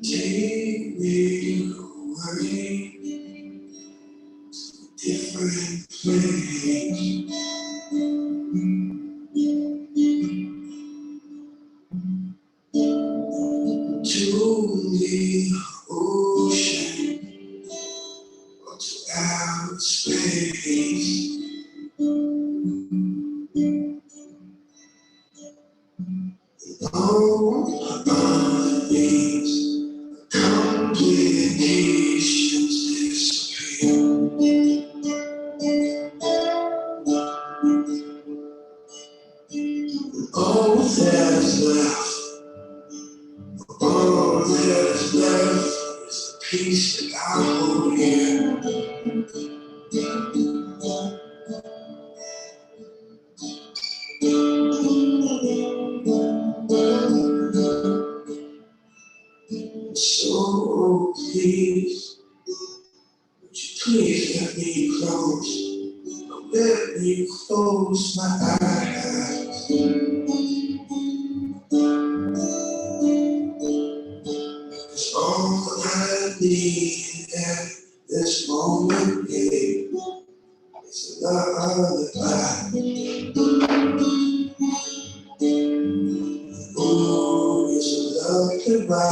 Take me away, different place. To the ocean or to outer space. All my needs, complications disappear. All that's left, all that's left is the peace that I hold here. So please, would you please let me close? Let me close my eyes. Cause all I need at this moment is a lullaby. Oh, it's a lullaby.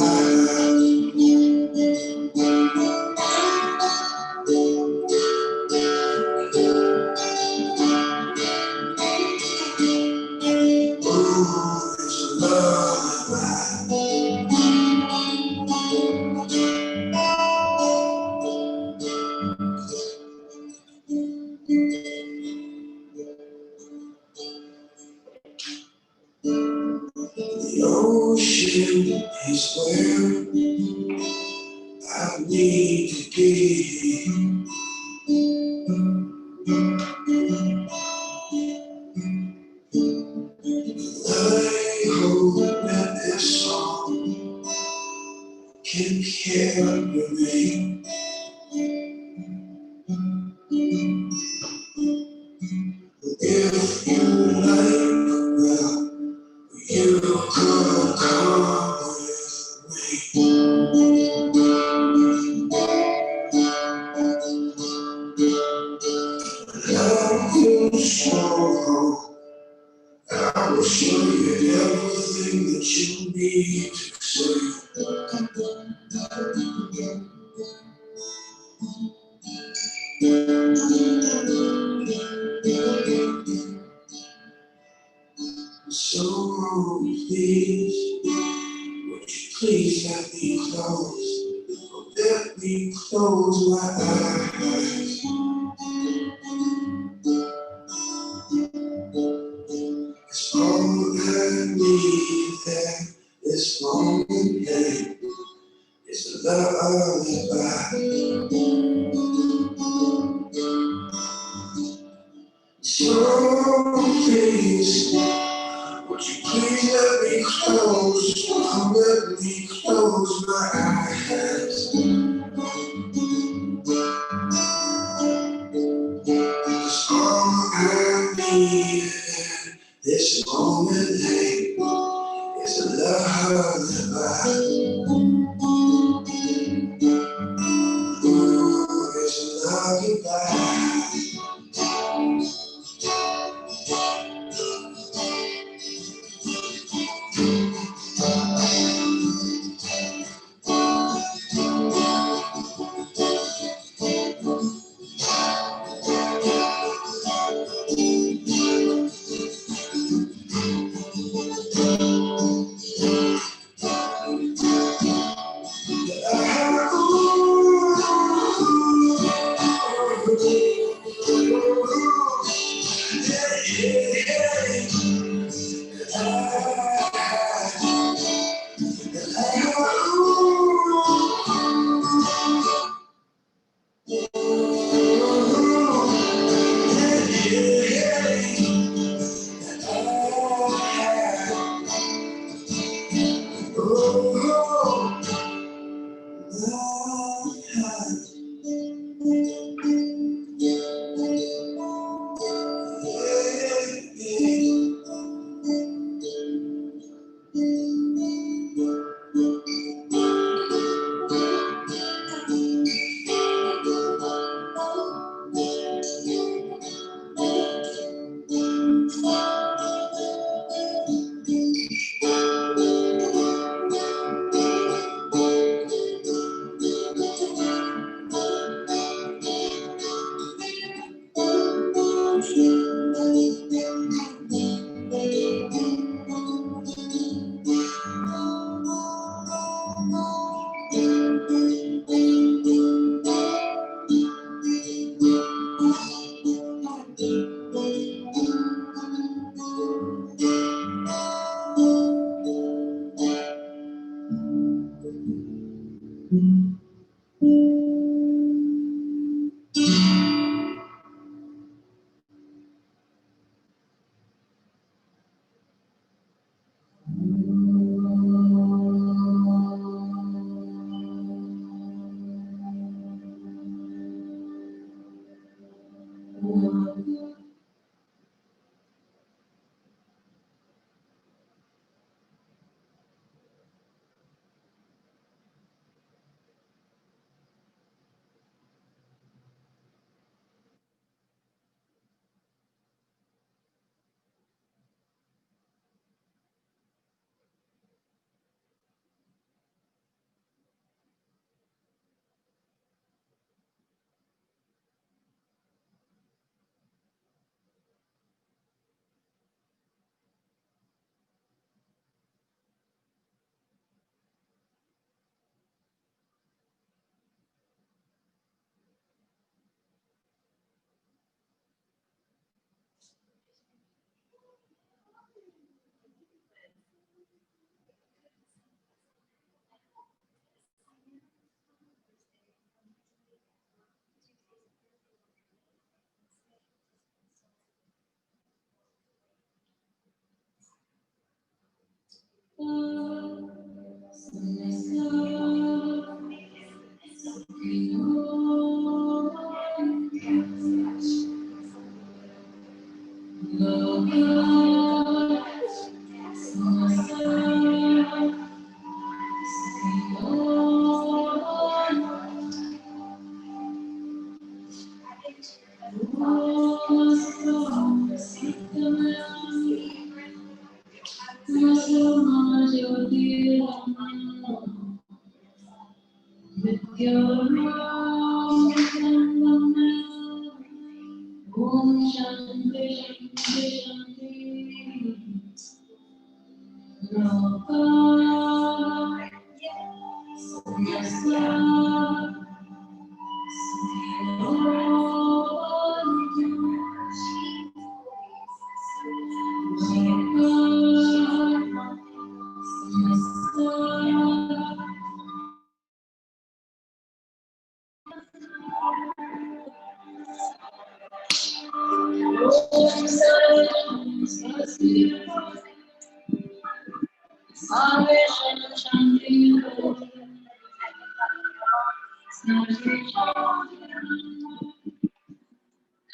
Oh, it's a lullaby. The ocean is where I need to be. I hope that this song can carry me. If you like, well, you could. I will show you everything that you need to see. So please, would you please let me close? Let me close my eyes. It's all I need at this moment, hey, is a lullaby. So please, would you please let me close? Let me close my eyes. It's all I need at this moment, hey, is a lullaby. Ooh, it's a lullaby.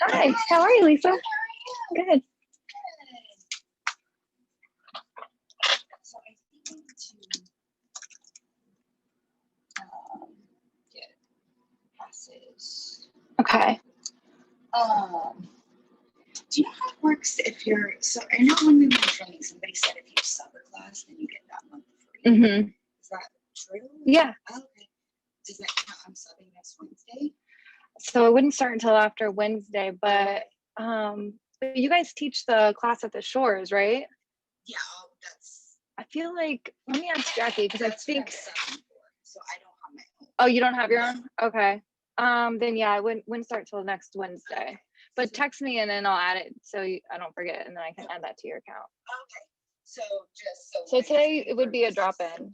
Hi, how are you, Lisa? Good. So I think to get passes. Okay. Do you know how it works if you're, so I know when we were training, somebody said if you sub a class, then you get that month free. Mm-hmm. Is that true? Yeah. Oh, okay. Does that count? I'm subbing next Wednesday. So it wouldn't start until after Wednesday, but you guys teach the class at the shores, right? Yeah, that's. I feel like, let me ask Jackie, because I think. What I'm subbing for, so I don't have my own. Oh, you don't have your own? Okay. Then yeah, I wouldn't start till next Wednesday. Okay. But text me and then I'll add it so I don't forget, and then I can add that to your account. Okay. So just So today it would be a drop-in.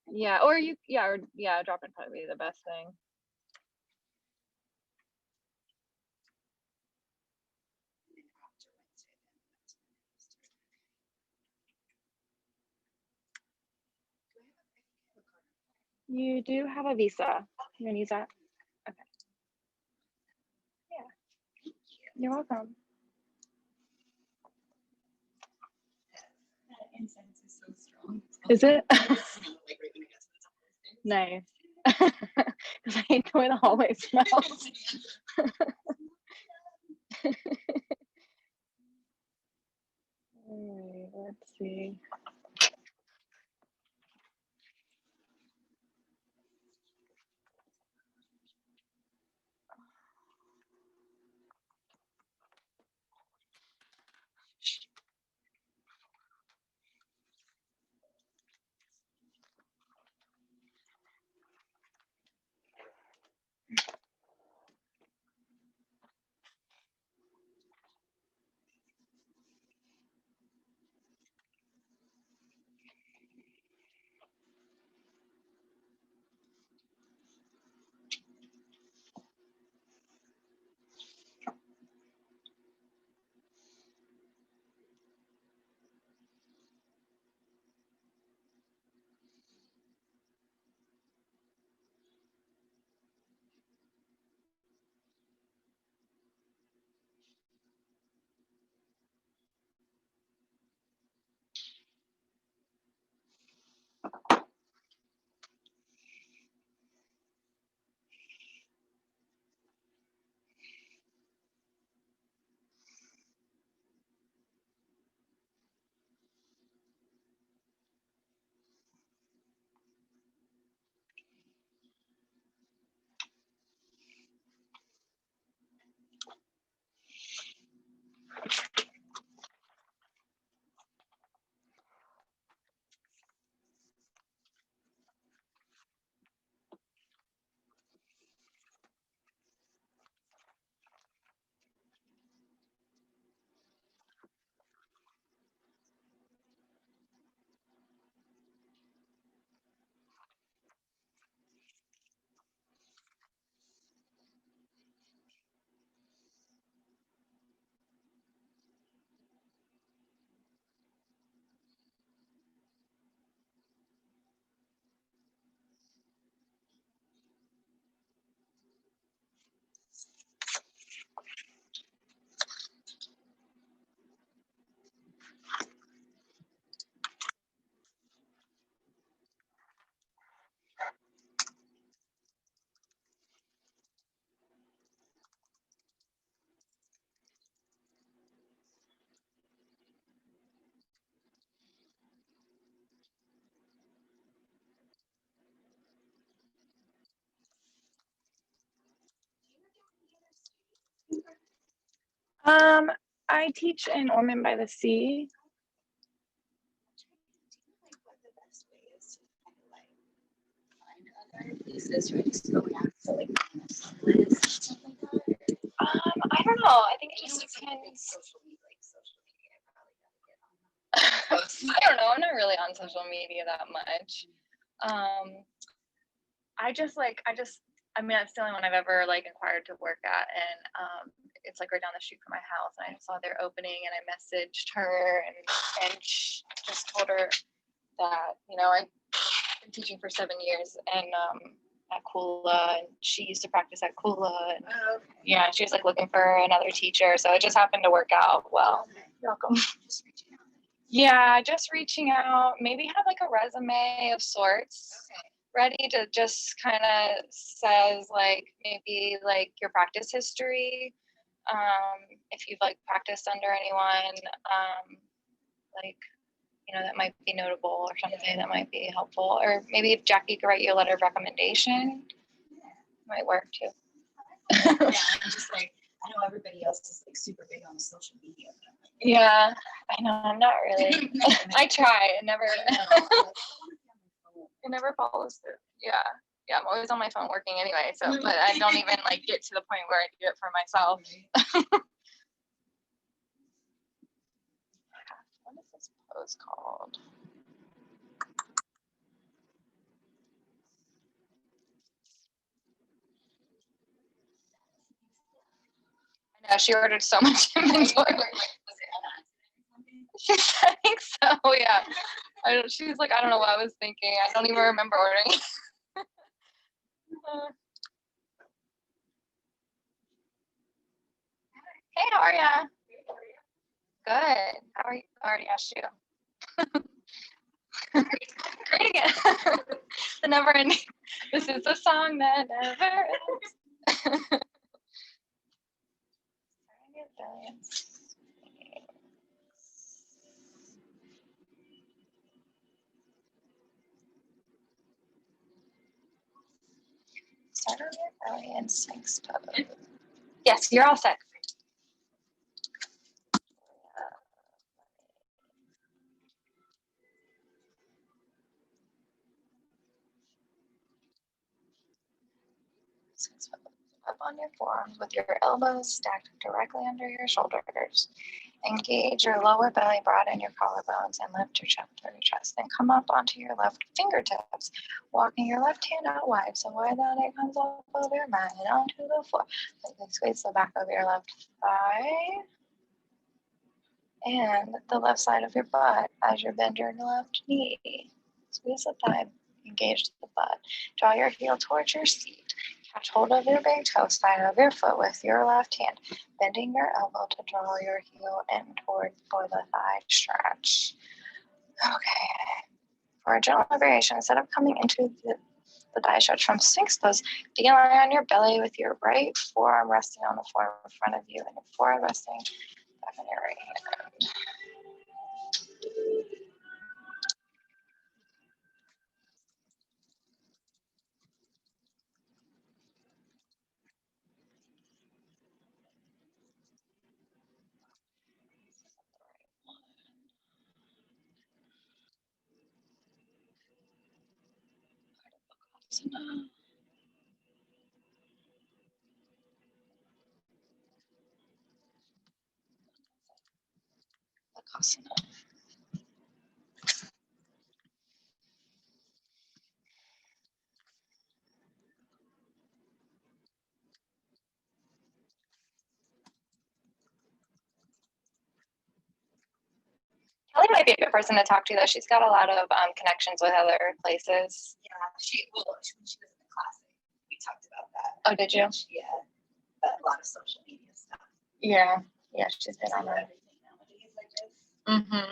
Yeah, or drop-in probably be the best thing. You do have a visa. You gonna use that? Okay. Yeah. You're welcome. That incense is so strong. Is it? Like right when it gets to the top of the stairs. Nice. Because I hate the way the hallway smells. Alright, let's see. I teach in Ormond by the Sea. What the best way is to kind of like find other places, or just go out to like list stuff like that? I don't know. I think it just depends. Social media, probably gotta get on. I don't know. I'm not really on social media that much. I mean, that's the only one I've ever like inquired to work at, and it's like right down the street from my house. And I saw their opening, and I messaged her and just told her that I've been teaching for 7 years and at Kula, and she used to practice at Kula, and yeah, she was like looking for another teacher, so it just happened to work out well. You're welcome. Just reaching out. Yeah, just reaching out, maybe have like a resume of sorts ready to just kind of says like maybe like your practice history, if you've like practiced under anyone, like that might be notable or something that might be helpful, or maybe if Jackie could write you a letter of recommendation, might work too. Yeah, I'm just like, I know everybody else is like super big on social media. But I'm like, Yeah, I know, I'm not really. I try, it never it never follows through. Yeah, I'm always on my phone working anyway, so but I don't even like get to the point where I do it for myself. What is this post called? I know, she ordered so much inventory. I think so, yeah. She was like, I don't know what I was thinking. I don't even remember ordering. Hey, how are ya? Good. How are you? I already asked you. Great again. The never ending. This is a song that never ends. Start on your belly and Sphinx pose. Yes, you're all set. Up on your forearms with your elbows stacked directly under your shoulders. Engage your lower belly, broaden your collarbones, and lift your chin through your chest. Then come up onto your left fingertips, walking your left hand out wide so wide that it comes up over your mat and onto the floor. Lightly squeeze the back of your left thigh and the left side of your butt as you bend your left knee. Squeeze the thigh, engage the butt. Draw your heel towards your seat. Catch hold of your big toe side of your foot with your left hand, bending your elbow to draw your heel in toward for the thigh stretch. Okay. For a gentle variation, instead of coming into the thigh stretch from Sphinx pose, begin lying on your belly with your right forearm resting on the floor in front of you and your forehead resting back on your right hand. Kelly might be a good person to talk to, though. She's got a lot of connections with other places. Yeah, when she was in the class, we talked about that. Oh, did you? Yeah, a lot of social media stuff. Yeah, she's been on that. Everything nowadays, I guess. Mm-hmm.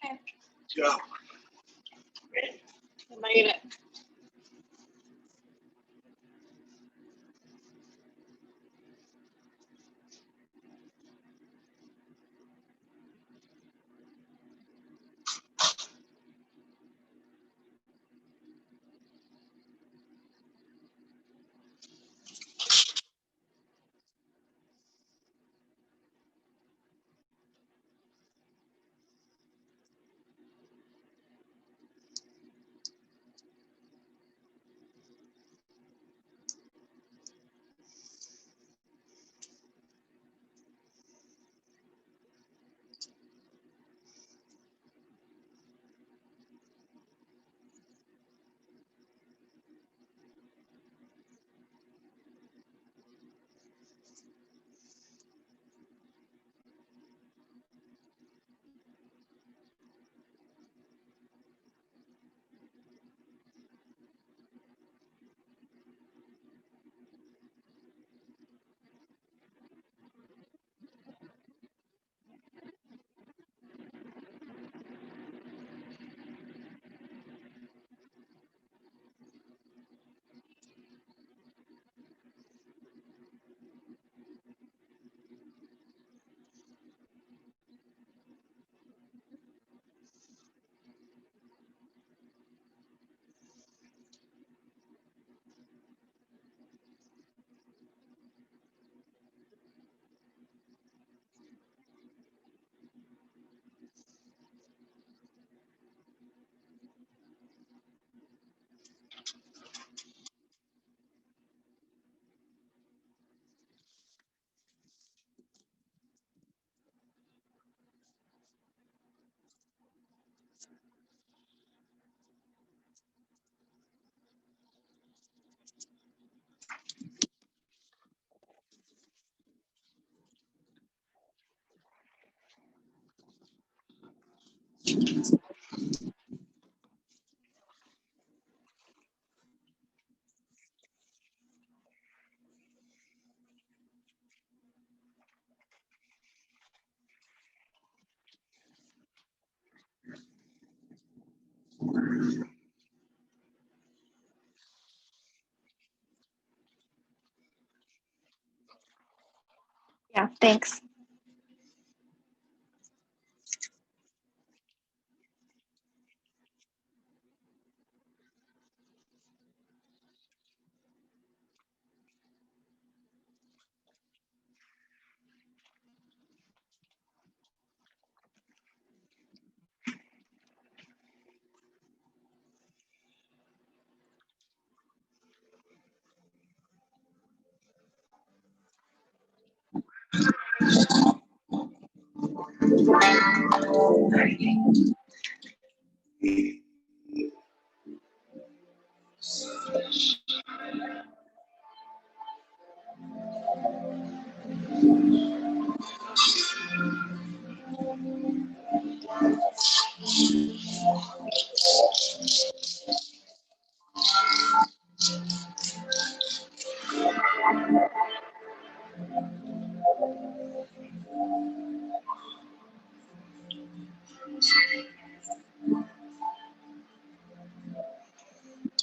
Okay. Yeah. I'm gonna get it. Yeah, thanks.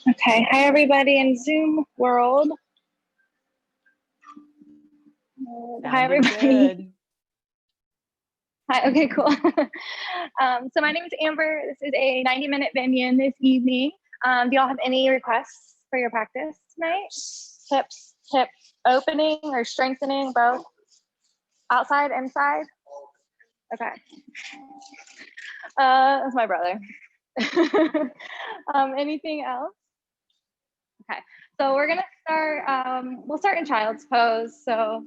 Okay, hi everybody in Zoom world. Hi everybody. Good. Hi, okay, cool. So my name is Amber. This is a 90-minute VinYin this evening. Do y'all have any requests for your practice tonight? Hips, hip opening or strengthening, both? Outside, inside? Okay. That's my brother. Anything else? Okay, so we're gonna start, we'll start in child's pose. So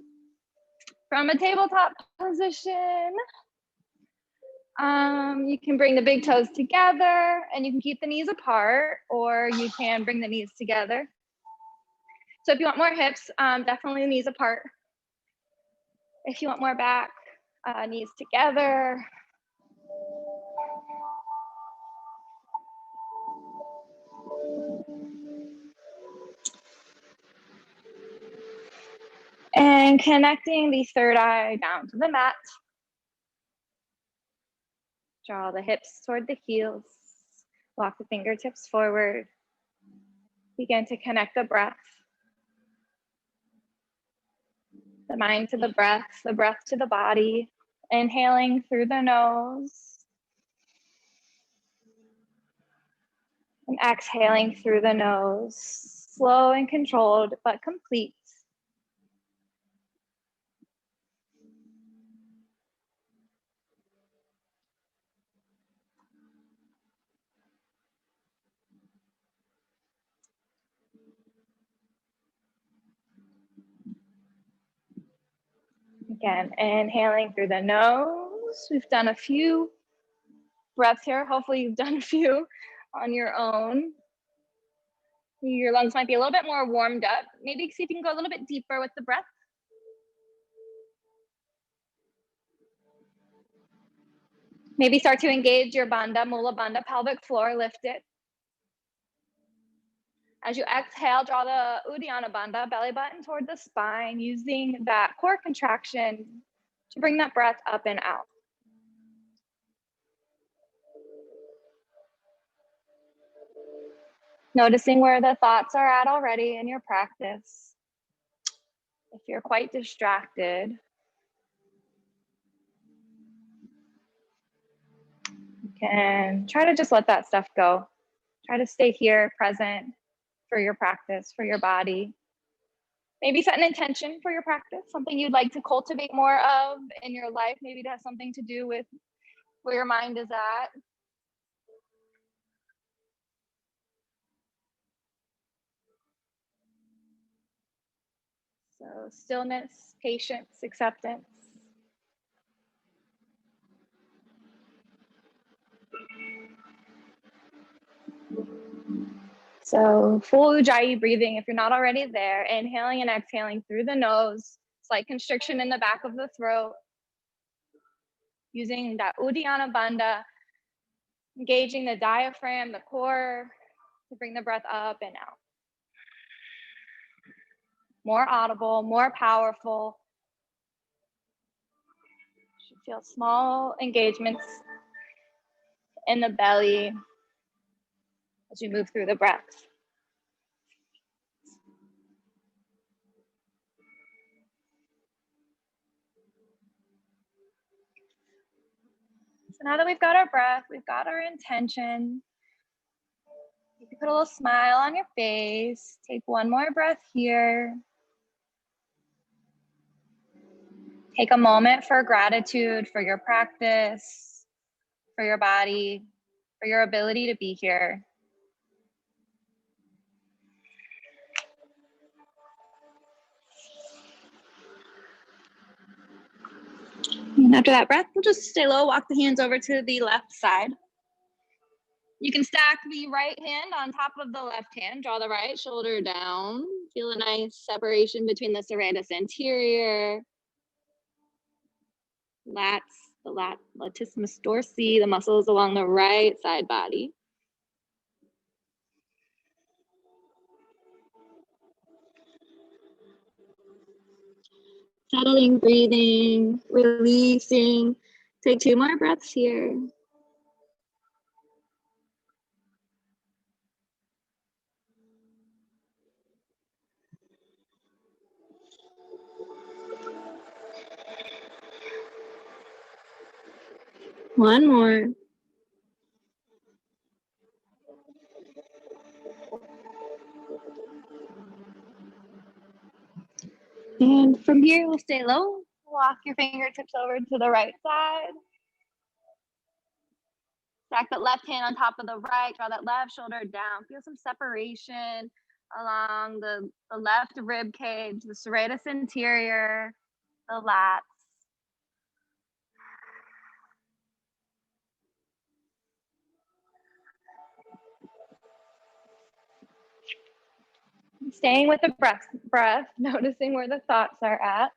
from a tabletop position, you can bring the big toes together and you can keep the knees apart, or you can bring the knees together. So if you want more hips, definitely knees apart. If you want more back, Knees together. And connecting the third eye down to the mat. Draw the hips toward the heels. Walk the fingertips forward. Begin to connect the breath. The mind to the breath to the body. Inhaling through the nose. And exhaling through the nose. Slow and controlled, but complete. Again, inhaling through the nose. We've done a few breaths here. Hopefully you've done a few on your own. Your lungs might be a little bit more warmed up. Maybe see if you can go a little bit deeper with the breath. Maybe start to engage your bandha, mula bandha, pelvic floor, lift it. As you exhale, draw the Uddiyana Bandha, belly button toward the spine, using that core contraction to bring that breath up and out. Noticing where the thoughts are at already in your practice. If you're quite distracted, you can try to just let that stuff go. Try to stay here, present for your practice, for your body. Maybe set an intention for your practice, something you'd like to cultivate more of in your life. Maybe it has something to do with where your mind is at. So stillness, patience, acceptance. So full Ujjayi breathing, if you're not already there, inhaling and exhaling through the nose, slight constriction in the back of the throat, using that Uddiyana Bandha, engaging the diaphragm, the core, to bring the breath up and out. More audible, more powerful. You should feel small engagements in the belly as you move through the breath. So now that we've got our breath, we've got our intention, you can put a little smile on your face. Take one more breath here. Take a moment for gratitude for your practice, for your body, for your ability to be here. And after that breath, we'll just stay low, walk the hands over to the left side. You can stack the right hand on top of the left hand, draw the right shoulder down. Feel a nice separation between the serratus anterior, lats, the latissimus dorsi, the muscles along the right side body. Settling, breathing, releasing. Take 2 more breaths here. One more. And from here, we'll stay low. Walk your fingertips over to the right side. Stack that left hand on top of the right. Draw that left shoulder down. Feel some separation along the left rib cage, the serratus anterior, the lats. Staying with the breath, noticing where the thoughts are at.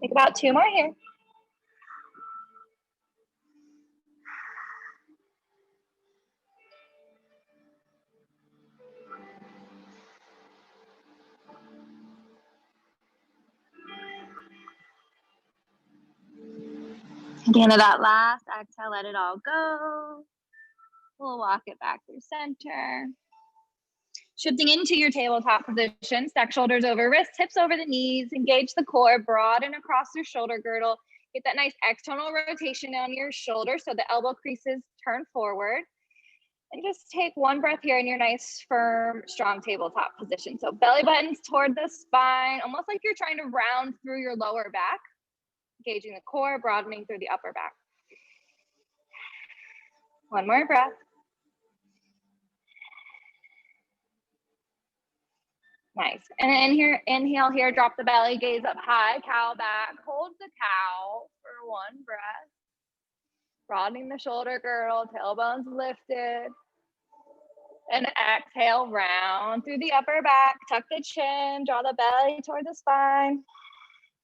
Take about 2 more here. Again, at that last exhale, let it all go. We'll walk it back through center. Shifting into your tabletop position, stack shoulders over wrists, hips over the knees, engage the core, broaden across your shoulder girdle. Get that nice external rotation on your shoulder so the elbow creases turn forward. And just take one breath here in your nice, firm, strong tabletop position. So belly buttons toward the spine, almost like you're trying to round through your lower back, engaging the core, broadening through the upper back. One more breath. Nice. And here, inhale here, drop the belly, gaze up high, cow back. Hold the cow for one breath. Broadening the shoulder girdle, tailbones lifted. And exhale, round through the upper back, tuck the chin, draw the belly toward the spine.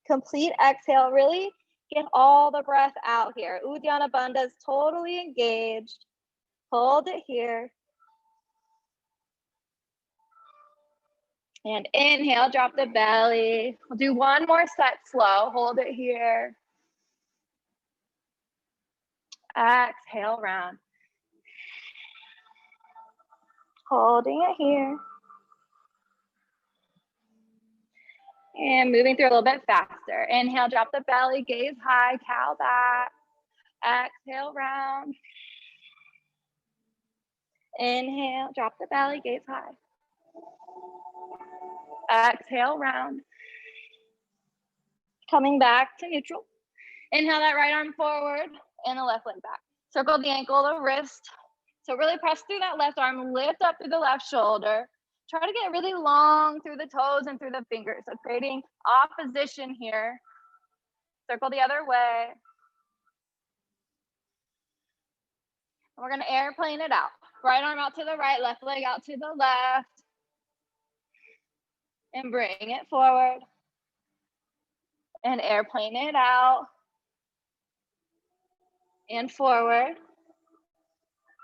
Complete exhale, really get all the breath out here. Uddiyana Bandha is totally engaged. Hold it here. And inhale, drop the belly. We'll do one more set slow. Hold it here. Exhale, round. Holding it here. And moving through a little bit faster. Inhale, drop the belly, gaze high, cow back. Exhale, round. Inhale, drop the belly, gaze high. Exhale, round. Coming back to neutral. Inhale that right arm forward and the left leg back. Circle the ankle, the wrist. So really press through that left arm, lift up through the left shoulder. Try to get really long through the toes and through the fingers. So creating opposition here. Circle the other way. And we're gonna airplane it out. Right arm out to the right, left leg out to the left. And bring it forward. And airplane it out. And forward.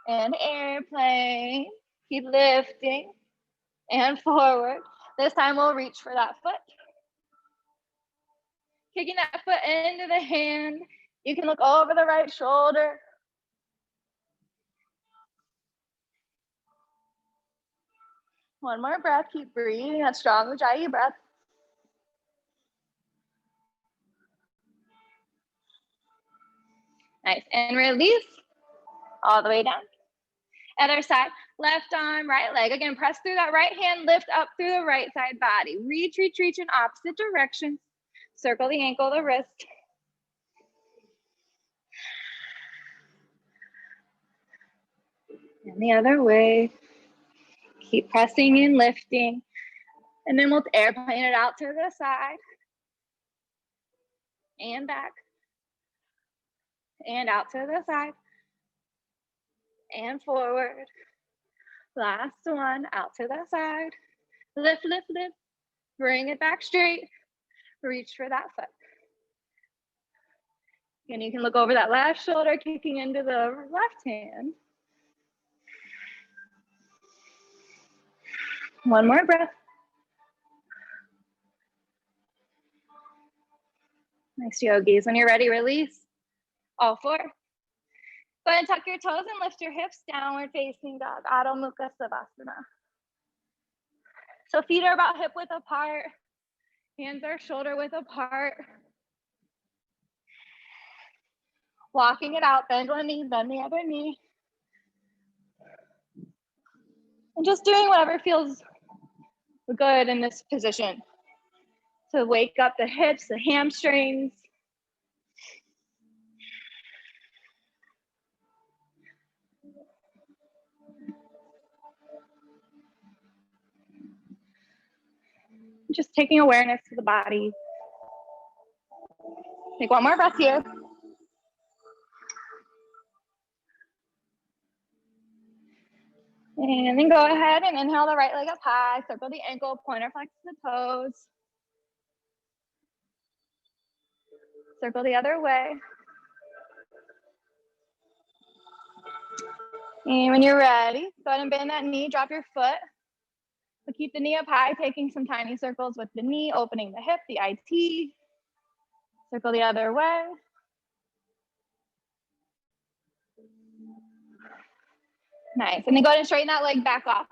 And airplane. Keep lifting. And forward. This time we'll reach for that foot. Kicking that foot into the hand. You can look over the right shoulder. One more breath. Keep breathing that strong Ujjayi breath. Nice. And release all the way down. Other side. Left arm, right leg. Again, press through that right hand. Lift up through the right side body. Reach, reach, reach in opposite directions. Circle the ankle, the wrist. And the other way. Keep pressing and lifting. And then we'll airplane it out to the side. And back. And out to the side. And forward. Last one, out to the side. Lift, lift, lift. Bring it back straight. Reach for that foot. And you can look over that left shoulder, kicking into the left hand. One more breath. Nice, yogis. When you're ready, release. All four. Go ahead and tuck your toes and lift your hips, downward facing dog, Adho Mukha Savasana. So feet are about hip width apart. Hands are shoulder width apart. Walking it out, bend one knee, bend the other knee. And just doing whatever feels good in this position. To wake up the hips, the hamstrings. Just taking awareness to the body. Take one more breath here. And then go ahead and inhale the right leg up high, circle the ankle, pointer flex the toes. Circle the other way. And when you're ready, go ahead and bend that knee, drop your foot. So keep the knee up high, taking some tiny circles with the knee, opening the hip, the IT. Circle the other way. Nice, and then go ahead and straighten that leg back off.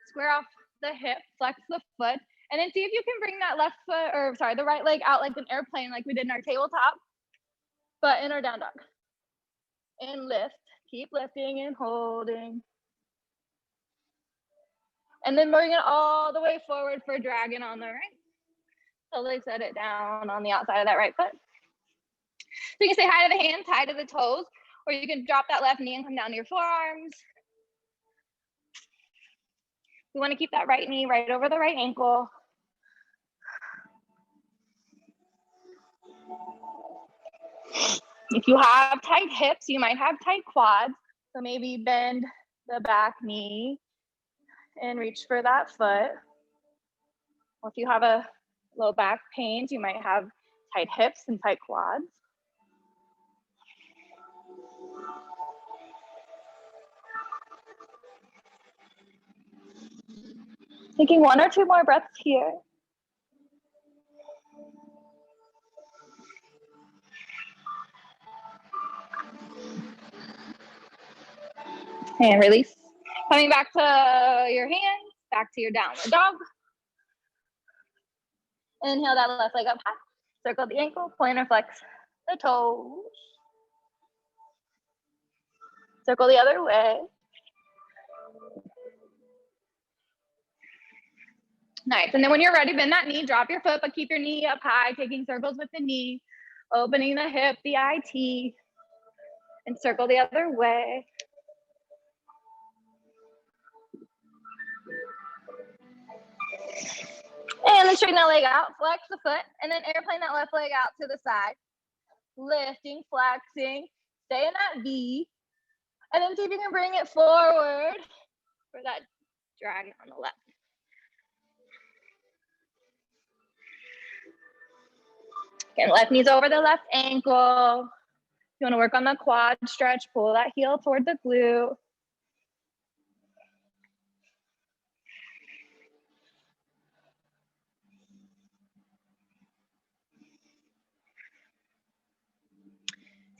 Square off the hip, flex the foot, and then see if you can bring that left foot, or sorry, the right leg out like an airplane like we did in our tabletop, but in our down dog. And lift, keep lifting and holding. And then bring it all the way forward for dragon on the right. Totally set it down on the outside of that right foot. So you can say hi to the hands, hi to the toes, or you can drop that left knee and come down to your forearms. You want to keep that right knee right over the right ankle. If you have tight hips, you might have tight quads. So maybe bend the back knee and reach for that foot. Or if you have a low back pains, you might have tight hips and tight quads. Taking 1 or 2 more breaths here. And release. Coming back to your hands, back to your downward dog. Inhale that left leg up high. Circle the ankle, pointer flex the toes. Circle the other way. Nice, and then when you're ready, bend that knee, drop your foot, but keep your knee up high, taking circles with the knee, opening the hip, the IT, and circle the other way. And then straighten that leg out, flex the foot, and then airplane that left leg out to the side. Lifting, flexing, stay in that V, and then see if you can bring it forward for that dragon on the left. Again, left knee's over the left ankle. You want to work on the quad stretch, pull that heel toward the glute.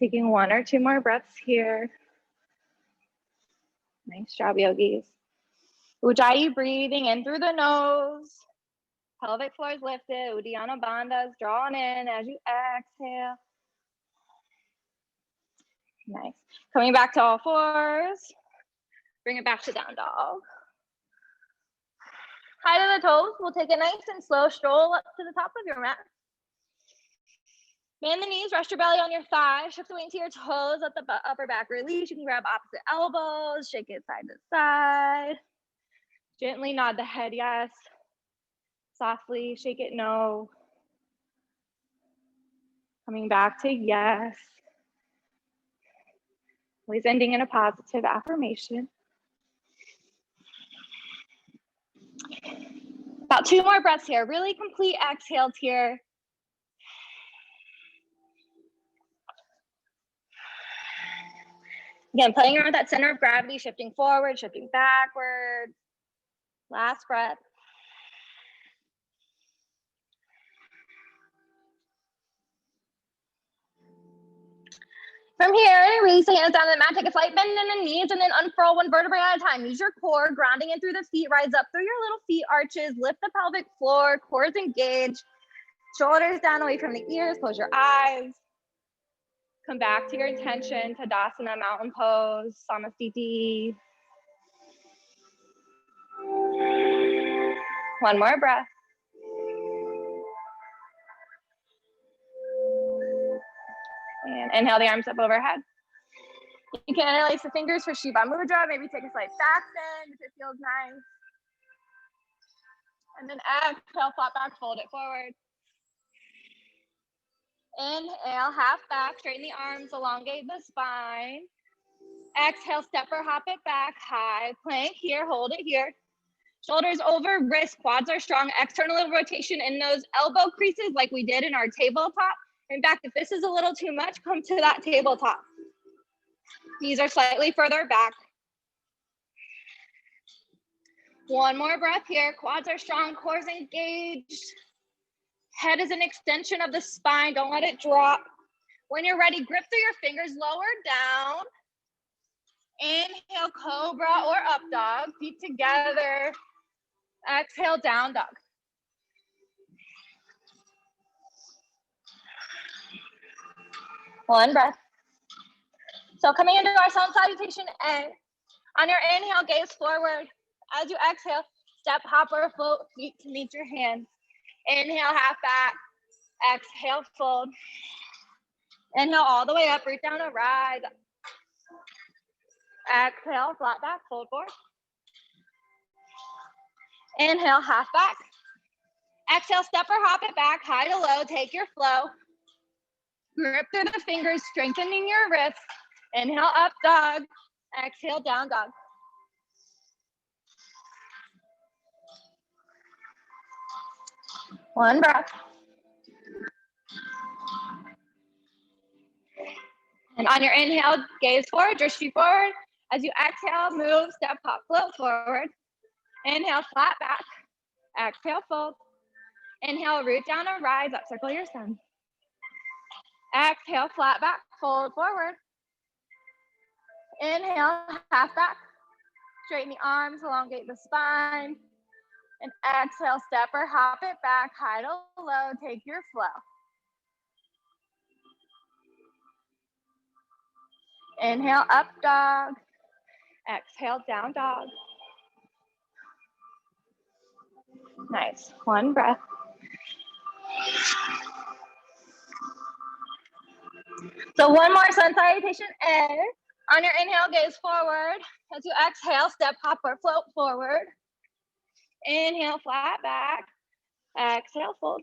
Taking 1 or 2 more breaths here. Nice job, yogis. Ujjayi breathing in through the nose. Pelvic floor is lifted. Uddiyana bandhas drawn in as you exhale. Nice. Coming back to all fours. Bring it back to down dog. High to the toes. We'll take a nice and slow stroll up to the top of your mat. Bend the knees, rest your belly on your thighs, shift the weight into your toes, let the upper back release. You can grab opposite elbows, shake it side to side. Gently nod the head yes. Softly shake it no. Coming back to yes. Always ending in a positive affirmation. About 2 more breaths here. Really complete exhales here. Again, playing around with that center of gravity, shifting forward, shifting backward. Last breath. From here, release the hands down to the mat, take a slight bend in the knees, and then unfurl 1 vertebrae at a time. Use your core, grounding in through the feet, rise up through your little feet arches, lift the pelvic floor, core is engaged, shoulders down away from the ears, close your eyes. Come back to your intention, Tadasana, mountain pose, Samasthiti. 1 more breath. And inhale the arms up overhead. You can interlace the fingers for Shiva Mudra. Maybe take a slight back bend if it feels nice. And then exhale, flat back, fold it forward. Inhale, half back, straighten the arms, elongate the spine. Exhale, step or hop it back, high plank here, hold it here. Shoulders over wrist, quads are strong, external rotation in those elbow creases like we did in our tabletop. In fact, if this is a little too much, come to that tabletop. Knees are slightly further back. One more breath here, quads are strong, core is engaged. Head is an extension of the spine, don't let it drop. When you're ready, grip through your fingers, lower down. Inhale, cobra or up dog, feet together. Exhale, down dog. One breath. So coming into our sun salutation A. On your inhale, gaze forward. As you exhale, step, hop, or float, feet to meet your hands. Inhale, half back. Exhale, fold. Inhale all the way up, reach down and rise up. Exhale, flat back, fold forward. Inhale, half back. Exhale, step or hop it back, high to low, take your flow. Grip through the fingers, strengthening your wrists. Inhale, up dog. Exhale, down dog. One breath. And on your inhale, gaze forward, drishti forward. As you exhale, move, step, hop, float forward. Inhale, flat back. Exhale, fold. Inhale, root down and rise up, circle your sun. Exhale, flat back, fold forward. Inhale, half back. Straighten the arms, elongate the spine. And exhale, step or hop it back, high to low, take your flow. Inhale, up dog. Exhale, down dog. Nice, one breath. So one more sun salutation A. On your inhale, gaze forward. As you exhale, step, hop, or float forward. Inhale, flat back. Exhale, fold.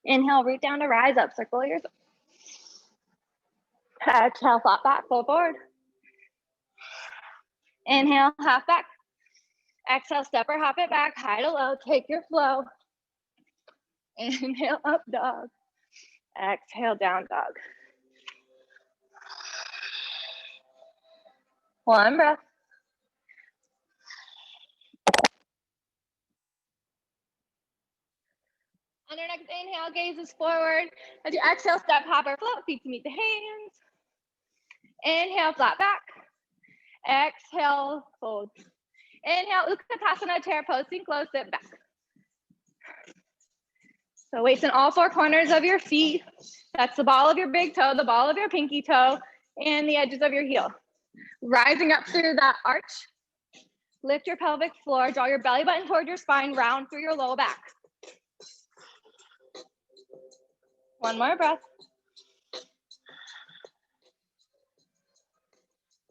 Inhale, root down to rise up, circle your. Exhale, flat back, fold forward. Inhale, half back. Exhale, step or hop it back, high to low, take your flow. Inhale, up dog. Exhale, down dog. One breath. On your next inhale, gazes forward. As you exhale, step, hop, or float, feet to meet the hands. Inhale, flat back. Exhale, fold. Inhale, Utkatasana, chair pose, sink low, sit back. So weights in all four corners of your feet. That's the ball of your big toe, the ball of your pinky toe, and the edges of your heel. Rising up through that arch. Lift your pelvic floor, draw your belly button toward your spine, round through your low back. One more breath.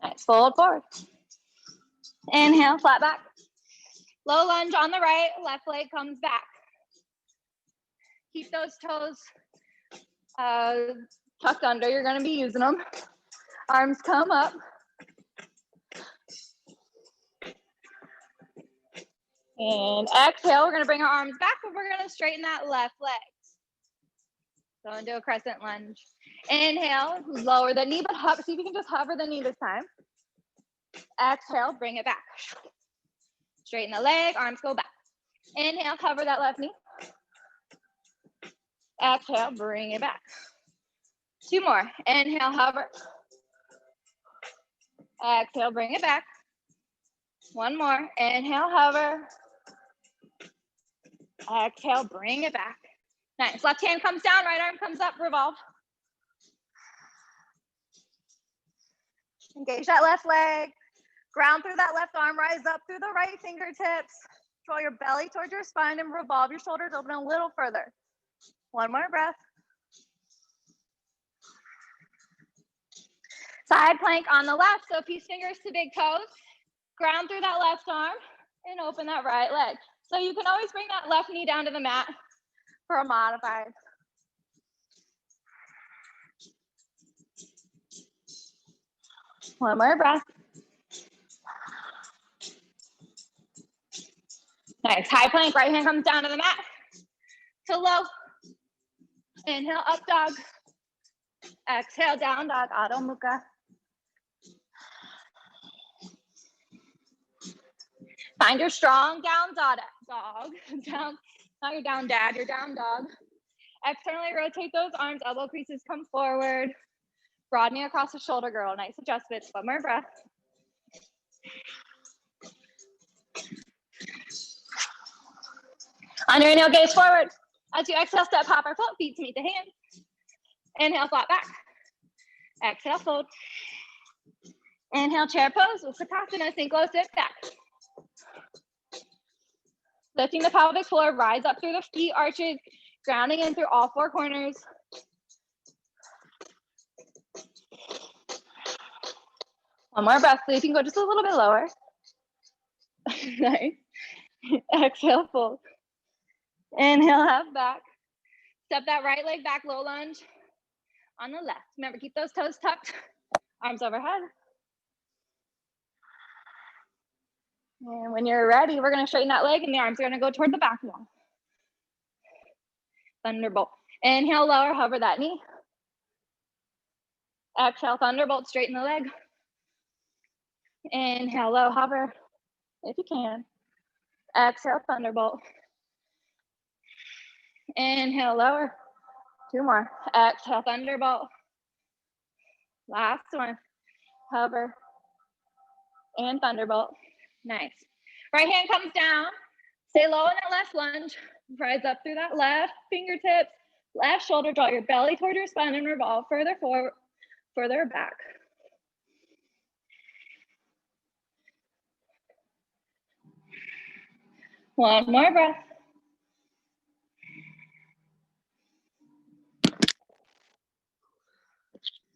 Nice, fold forward. Inhale, flat back. Low lunge on the right, left leg comes back. Keep those toes tucked under, you're gonna be using them. Arms come up. And exhale, we're gonna bring our arms back, but we're gonna straighten that left leg. So into a crescent lunge. Inhale, lower the knee, but see if you can just hover the knee this time. Exhale, bring it back. Straighten the leg, arms go back. Inhale, cover that left knee. Exhale, bring it back. Two more. Inhale, hover. Exhale, bring it back. One more. Inhale, hover. Exhale, bring it back. Nice. Left hand comes down, right arm comes up, revolve. Engage that left leg. Ground through that left arm, rise up through the right fingertips. Draw your belly towards your spine and revolve your shoulders, open a little further. One more breath. Side plank on the left, so peace fingers to big toes. Ground through that left arm and open that right leg. So you can always bring that left knee down to the mat for a modified. One more breath. Nice. High plank. Right hand comes down to the mat. To low. Inhale, up dog. Exhale, down dog, Adho Mukha. Find your strong down dog. Down, not your down dad, your down dog. Externally rotate those arms, elbow creases come forward. Broadening across the shoulder, girl. Nice adjustments. One more breath. On your inhale, gaze forward. As you exhale, step, hop, or float, feet to meet the hands. Inhale, flat back. Exhale, fold. Inhale, chair pose with Sukhasana, sink low, sit back. Lifting the pelvic floor, rise up through the feet arches, grounding in through all four corners. One more breath, so you can go just a little bit lower. Nice. Exhale, fold. Inhale, half back. Step that right leg back, low lunge on the left. Remember, keep those toes tucked, arms overhead. And when you're ready, we're gonna straighten that leg and the arms are gonna go toward the back wall. Thunderbolt. Inhale, lower, hover that knee. Exhale, thunderbolt, straighten the leg. Inhale, low, hover, if you can. Exhale, thunderbolt. Inhale, lower. Two more. Exhale, thunderbolt. Last one. Hover. And thunderbolt. Nice. Right hand comes down. Stay low in that left lunge. Rise up through that left fingertips, left shoulder. Draw your belly toward your spine and revolve further forward, further back. One more breath.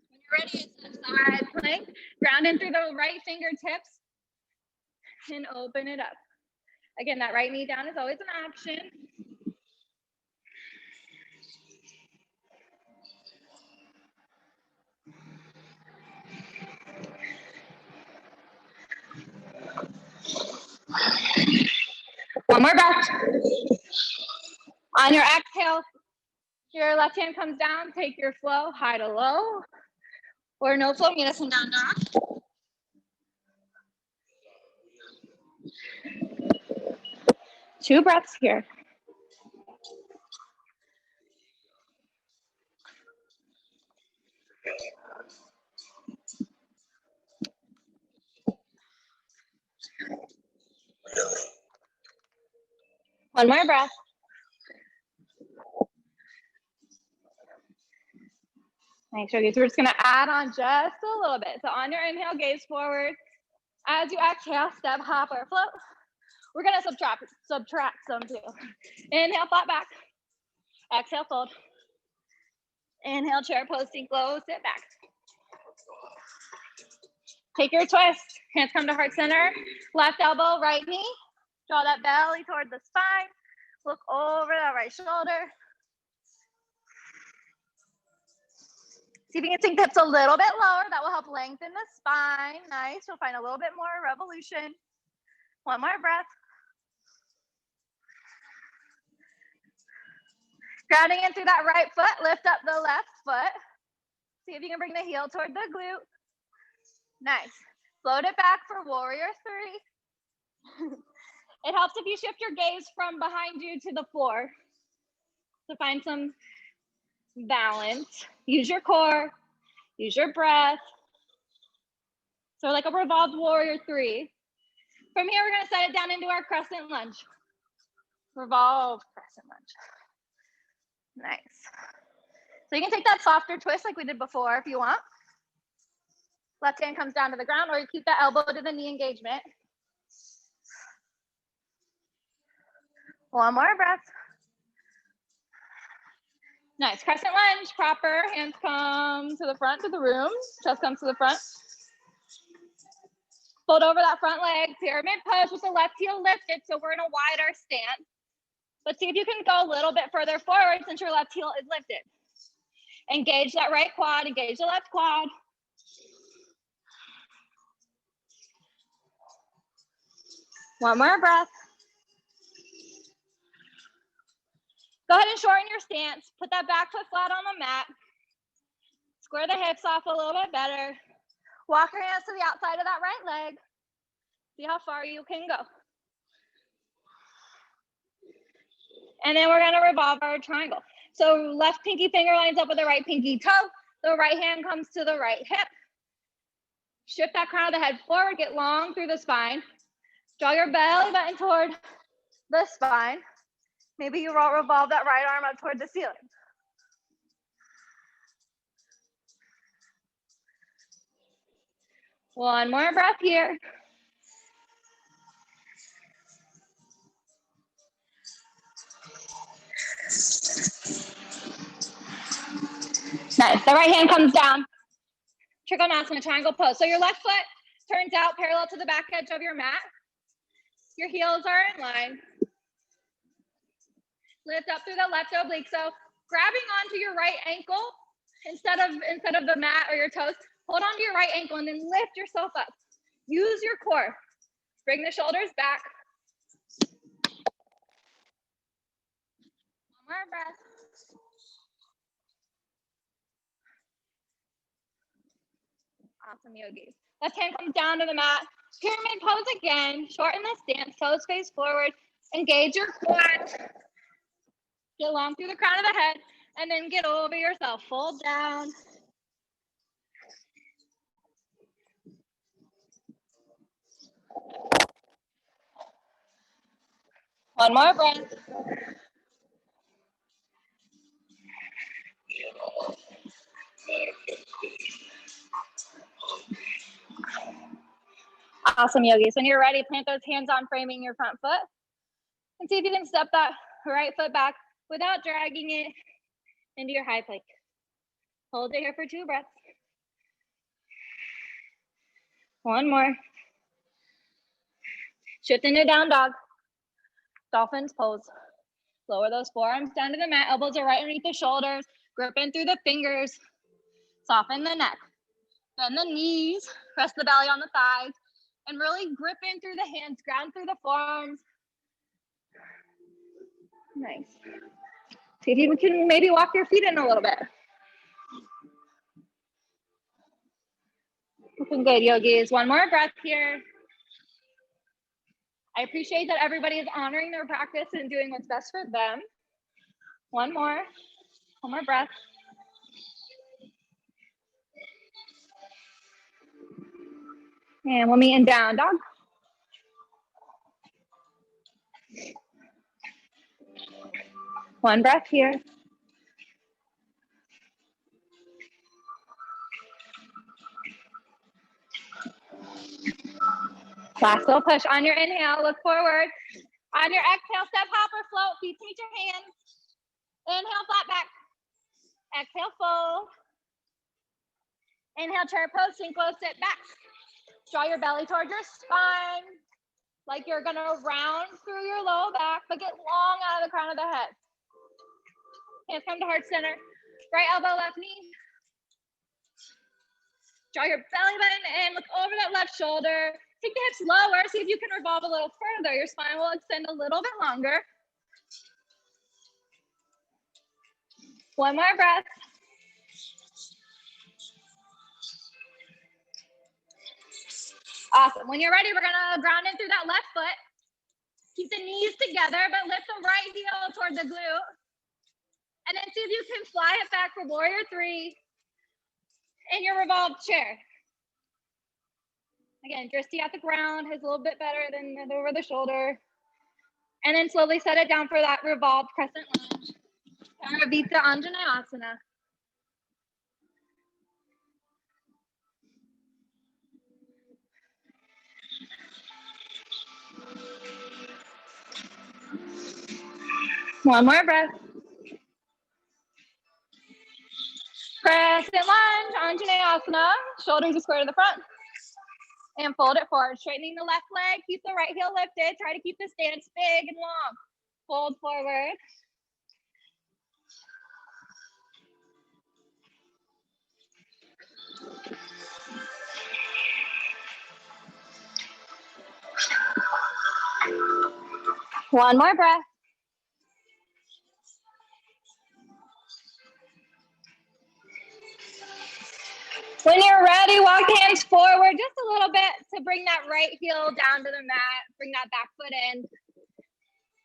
When you're ready, it's side plank. Ground in through the right fingertips and open it up. Again, that right knee down is always an option. One more breath. On your exhale, your left hand comes down, take your flow, high to low, or no flow, meet us in down dog. Two breaths here. One more breath. Make sure we're just gonna add on just a little bit. So on your inhale, gaze forward. As you exhale, step, hop, or float. We're gonna subtract some too. Inhale, flat back. Exhale, fold. Inhale, chair pose, sink low, sit back. Take your twist. Hands come to heart center. Left elbow, right knee. Draw that belly toward the spine. Look over that right shoulder. See if you can sink hips a little bit lower. That will help lengthen the spine. Nice. You'll find a little bit more revolution. One more breath. Grounding in through that right foot. Lift up the left foot. See if you can bring the heel toward the glute. Nice. Float it back for warrior three. It helps if you shift your gaze from behind you to the floor to find some balance. Use your core, use your breath. So like a revolved warrior three. From here, we're gonna set it down into our crescent lunge. Revolve crescent lunge. Nice. So you can take that softer twist like we did before if you want. Left hand comes down to the ground, or you keep that elbow to the knee engagement. One more breath. Nice, crescent lunge, proper. Hands come to the front, to the room. Chest comes to the front. Fold over that front leg, pyramid pose with the left heel lifted, so we're in a wider stance. But see if you can go a little bit further forward since your left heel is lifted. Engage that right quad, engage the left quad. One more breath. Go ahead and shorten your stance. Put that back foot flat on the mat. Square the hips off a little bit better. Walk your hands to the outside of that right leg. See how far you can go. And then we're gonna revolve our triangle. So left pinky finger lines up with the right pinky toe. The right hand comes to the right hip. Shift that crown of the head forward, get long through the spine. Draw your belly button toward the spine. Maybe you revolve that right arm up toward the ceiling. One more breath here. Nice. The right hand comes down. Trikonasana, triangle pose. So your left foot turns out parallel to the back edge of your mat. Your heels are in line. Lift up through the left oblique. So grabbing onto your right ankle instead of the mat or your toes, hold on to your right ankle and then lift yourself up. Use your core. Bring the shoulders back. One more breath. Awesome, yogis. Left hand comes down to the mat. Pyramid pose again. Shorten the stance, toes face forward. Engage your quads. Get long through the crown of the head and then get over yourself. Fold down. One more breath. Awesome, yogis. When you're ready, plant those hands on framing your front foot and see if you can step that right foot back without dragging it into your high plank. Hold it here for 2 breaths. One more. Shift into down dog. Dolphin's pose. Lower those forearms down to the mat. Elbows are right underneath the shoulders. Grip in through the fingers. Soften the neck. Bend the knees. Press the belly on the thighs. And really grip in through the hands. Ground through the forearms. Nice. See if you can maybe walk your feet in a little bit. Looking good, yogis. One more breath here. I appreciate that everybody is honoring their practice and doing what's best for them. One more breath. And we'll meet in down dog. One breath here. Last little push. On your inhale, look forward. On your exhale, step, hop, or float. Feet meet your hands. Inhale, flat back. Exhale, fold. Inhale, chair pose, sink low, sit back. Draw your belly towards your spine. Like you're gonna round through your low back, but get long out of the crown of the head. Hands come to heart center. Right elbow, left knee. Draw your belly button in, look over that left shoulder. Take the hips lower, see if you can revolve a little further. Your spine will extend a little bit longer. One more breath. Awesome. When you're ready, we're gonna ground in through that left foot. Keep the knees together, but lift the right heel toward the glute. And then see if you can fly it back for warrior 3 in your revolved chair. Again, Dristy at the ground is a little bit better than over the shoulder. And then slowly set it down for that revolved crescent lunge. Paravita Anjaneyasana. One more breath. Crescent lunge, Anjaneyasana. Shoulders are square to the front. And fold it forward, straightening the left leg. Keep the right heel lifted. Try to keep the stance big and long. Fold forward. One more breath. When you're ready, walk the hands forward just a little bit to bring that right heel down to the mat. Bring that back foot in.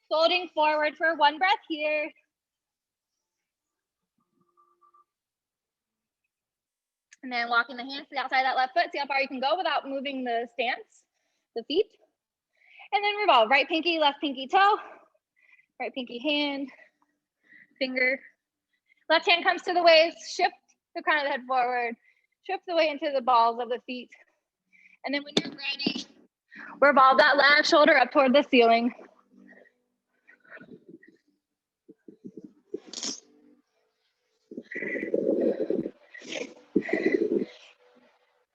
Folding forward for one breath here. And then walking the hands to the outside of that left foot. See how far you can go without moving the stance, the feet. And then revolve. Right pinky, left pinky toe. Right pinky hand, finger. Left hand comes to the waist. Shift the crown of the head forward. Shift the weight into the balls of the feet. And then when you're ready, revolve that left shoulder up toward the ceiling.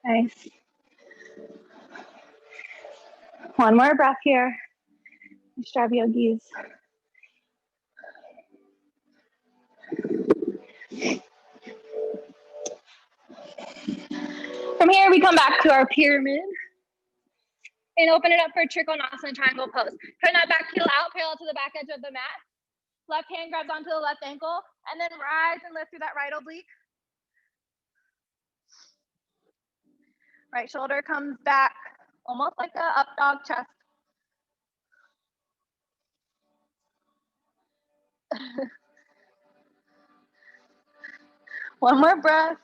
Nice. One more breath here. Strap yogis. From here, we come back to our pyramid and open it up for Trikonasana triangle pose. Turn that back heel out, parallel to the back edge of the mat. Left hand grabs onto the left ankle, and then rise and lift through that right oblique. Right shoulder comes back, almost like a up dog chest. One more breath.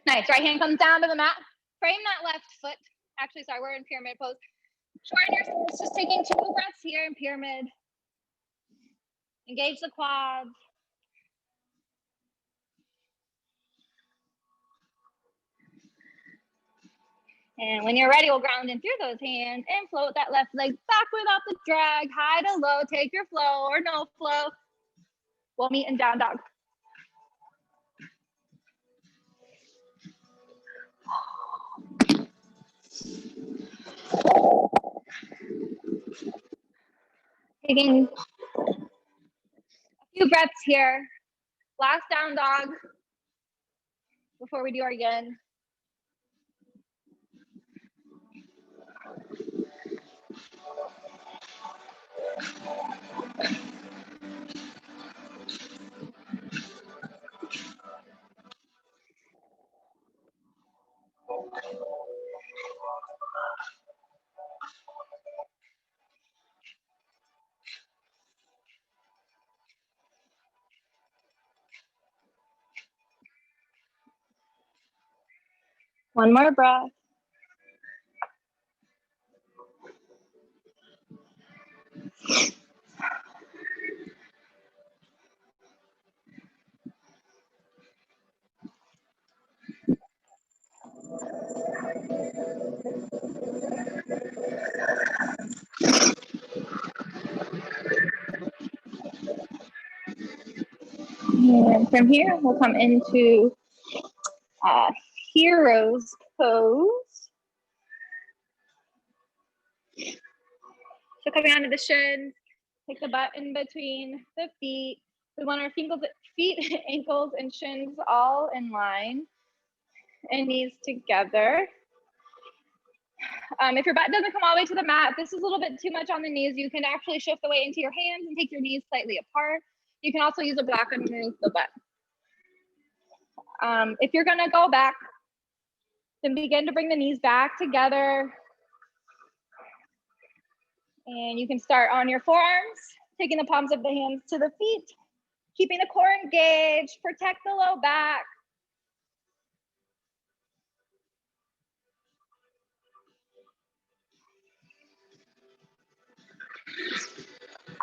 Nice, right hand comes down to the mat. Frame that left foot. Actually, sorry, we're in pyramid pose. Shorten your stance, just taking 2 breaths here in pyramid. Engage the quads. And when you're ready, we'll ground in through those hands and float that left leg back without the drag. High to low, take your flow or no flow. We'll meet in down dog. Taking a few breaths here. Last down dog before we do our yin. One more breath. And from here, we'll come into hero's pose. So coming onto the shins, take the butt in between the feet. We want our feet, ankles, and shins all in line and knees together. If your butt doesn't come all the way to the mat, if this is a little bit too much on the knees, you can actually shift the weight into your hands and take your knees slightly apart. You can also use a block underneath the butt. If you're gonna go back, then begin to bring the knees back together. And you can start on your forearms, taking the palms of the hands to the feet, keeping the core engaged, protect the low back.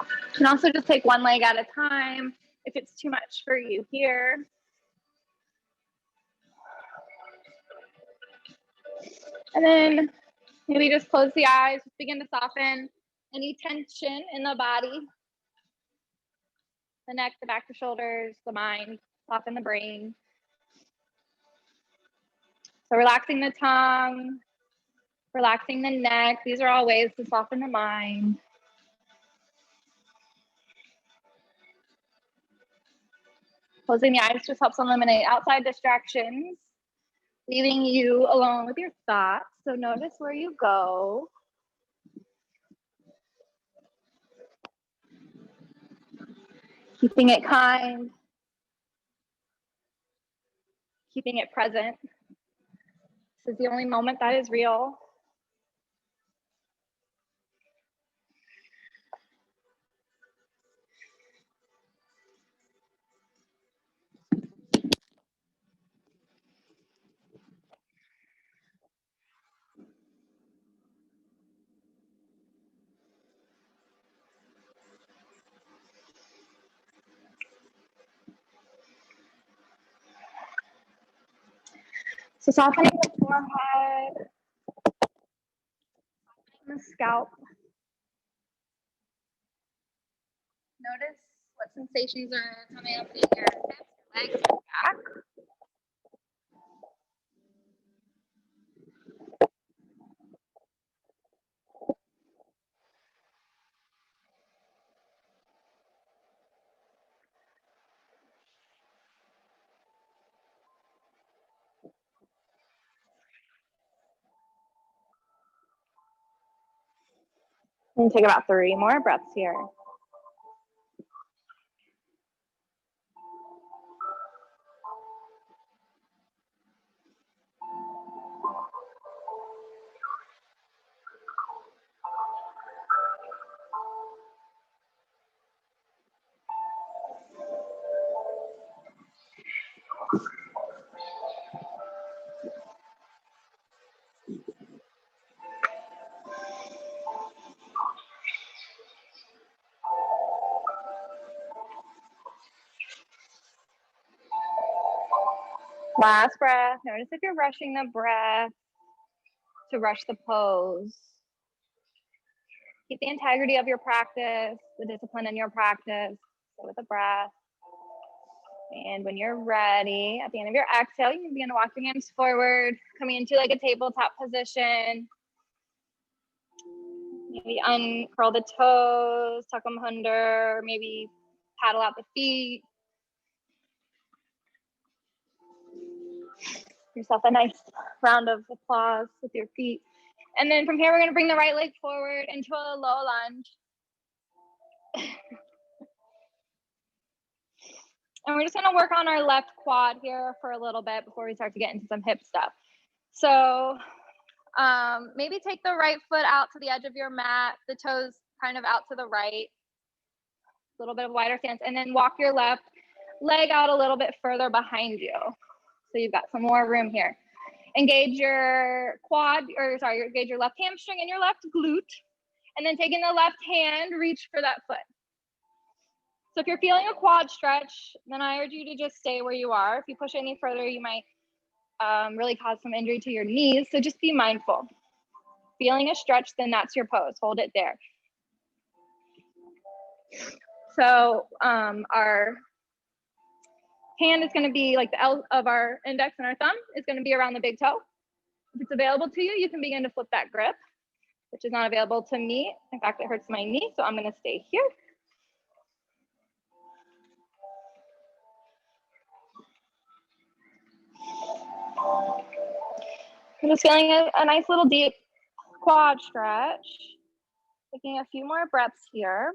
You can also just take one leg at a time if it's too much for you here. And then maybe just close the eyes, just begin to soften any tension in the body. The neck, the back, the shoulders, the mind, soften the brain. So relaxing the tongue, relaxing the neck. These are all ways to soften the mind. Closing the eyes just helps eliminate outside distractions. leaving you alone with your thoughts. So notice where you go. Keeping it kind, keeping it present. This is the only moment that is real. So softening the forehead, softening the scalp. Notice what sensations are coming up in your hips, your legs, your back. And take about 3 more breaths here. Last breath. Notice if you're rushing the breath to rush the pose. Keep the integrity of your practice, the discipline in your practice. Stay with the breath. And when you're ready, at the end of your exhale, you can begin to walk your hands forward, coming into like a tabletop position. Maybe uncurl the toes, tuck them under, maybe paddle out the feet. Give yourself a nice round of applause with your feet. And then from here, we're gonna bring the right leg forward into a low lunge. And we're just gonna work on our left quad here for a little bit before we start to get into some hip stuff. So maybe take the right foot out to the edge of your mat, the toes kind of out to the right, a little bit of wider stance, and then walk your left leg out a little bit further behind you. So you've got some more room here. Engage your quad, or sorry, engage your left hamstring and your left glute. And then taking the left hand, reach for that foot. So if you're feeling a quad stretch, then I urge you to just stay where you are. If you push any further, you might really cause some injury to your knees. So just be mindful. Feeling a stretch, then that's your pose. Hold it there. So our hand is going to be like the L of our index, and our thumb is going to be around the big toe. If it's available to you, you can begin to flip that grip, which is not available to me. In fact, it hurts my knee, so I'm going to stay here. I'm just feeling a nice little deep quad stretch. Taking a few more breaths here.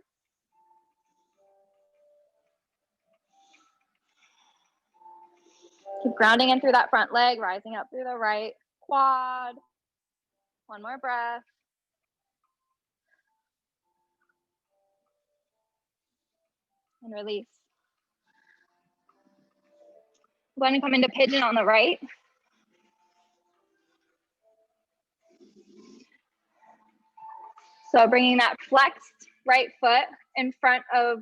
Keep grounding in through that front leg, rising up through the right quad. One more breath. And release. I'm going to come into pigeon on the right. So bringing that flexed right foot in front of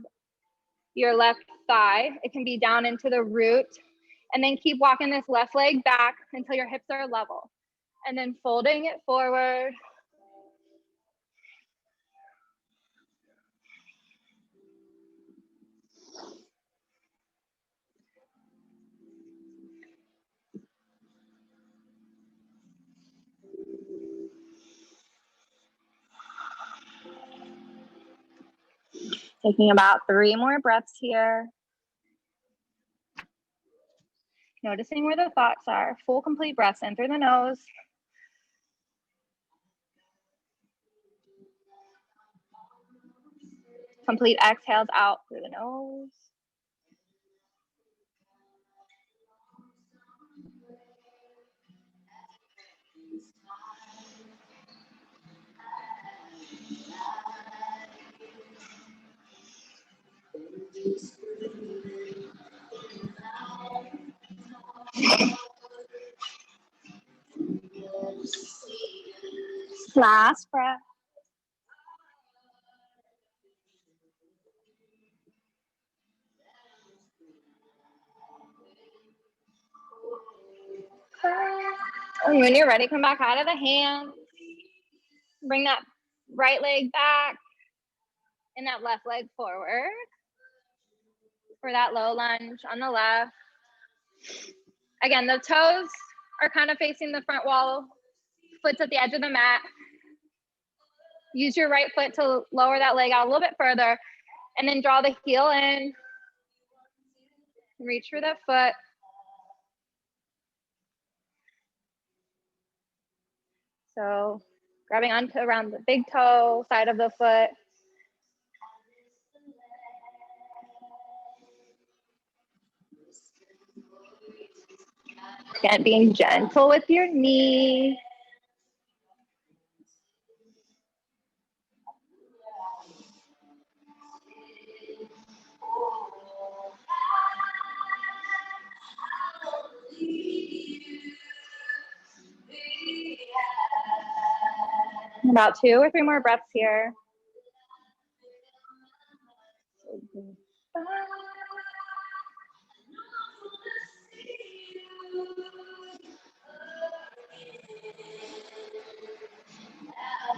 your left thigh. It can be down into the root. And then keep walking this left leg back until your hips are level. And then folding it forward. Taking about 3 more breaths here. Noticing where the thoughts are. Full, complete breaths in through the nose. Complete exhales out through the nose. Last breath. And when you're ready, come back out of the hand. Bring that right leg back and that left leg forward for that low lunge on the left. Again, the toes are kind of facing the front wall, foot's at the edge of the mat. Use your right foot to lower that leg out a little bit further, and then draw the heel in. Reach for that foot. So grabbing onto around the big toe, side of the foot. Again, being gentle with your knee. About 2 or 3 more breaths here.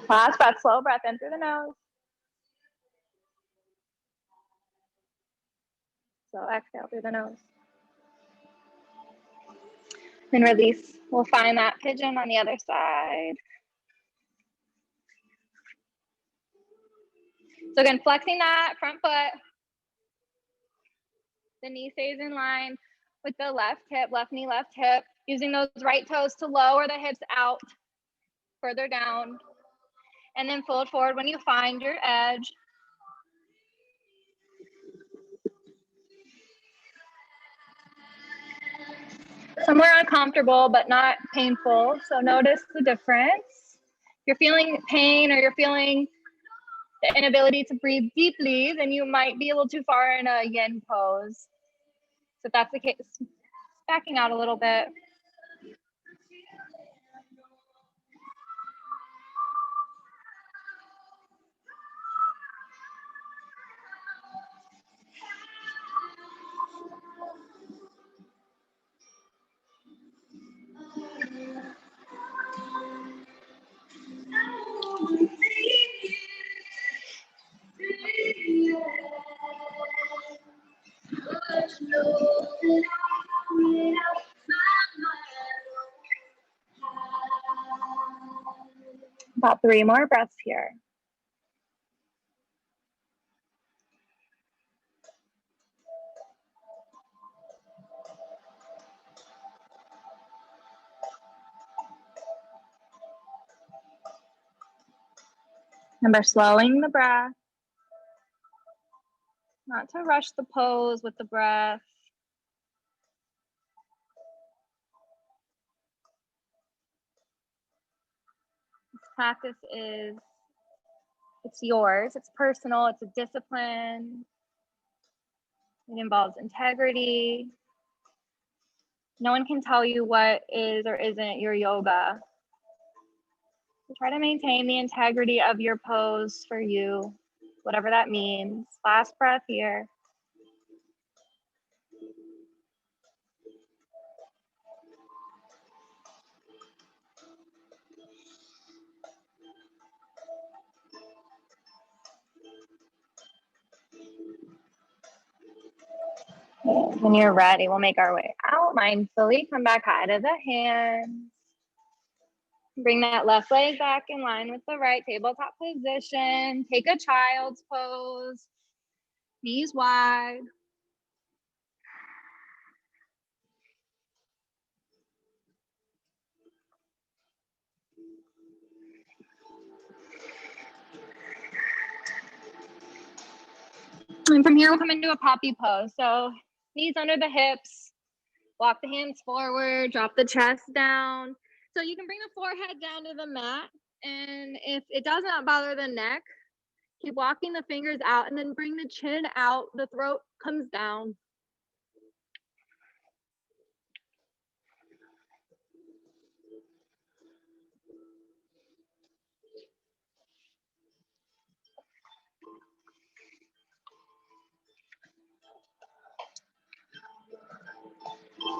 Last breath, slow breath in through the nose. So exhale through the nose. Then release. We'll find that pigeon on the other side. So again, flexing that front foot. The knee stays in line with the left hip, left knee, left hip. Using those right toes to lower the hips out, further down. And then fold forward when you find your edge. Somewhere uncomfortable, but not painful. So notice the difference. If you're feeling pain or you're feeling the inability to breathe deeply, then you might be a little too far in a yin pose. So if that's the case, backing out a little bit. About 3 more breaths here. Remember, slowing the breath. Not to rush the pose with the breath. This practice it's yours, it's personal, it's a discipline. It involves integrity. No one can tell you what is or isn't your yoga. So try to maintain the integrity of your pose for you, whatever that means. Last breath here. When you're ready, we'll make our way out mindfully. Come back high to the hands. Bring that left leg back in line with the right, tabletop position. Take a child's pose. Knees wide. And from here, we'll come into a poppy pose. So knees under the hips, walk the hands forward, drop the chest down. So you can bring the forehead down to the mat. And if it does not bother the neck, keep walking the fingers out and then bring the chin out. The throat comes down.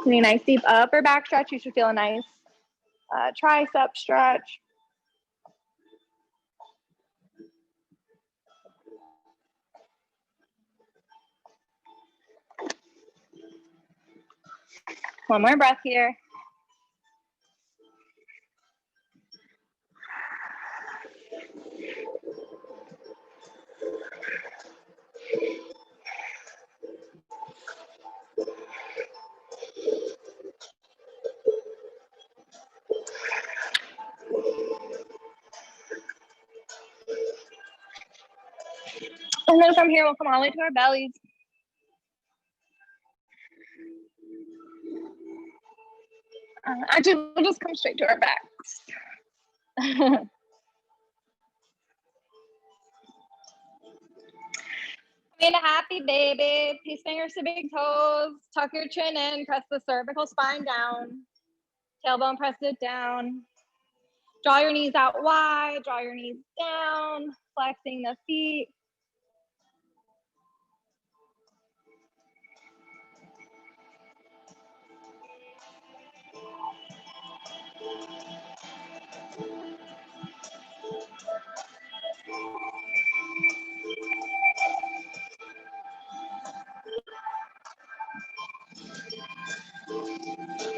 Doing a nice deep upper back stretch. You should feel a nice tricep stretch. One more breath here. And then from here, we'll come all the way to our bellies. Actually, we'll just come straight to our backs. Being a happy baby, peace fingers to big toes, tuck your chin in, press the cervical spine down, tailbone press it down. Draw your knees out wide, draw your knees down, flexing the feet.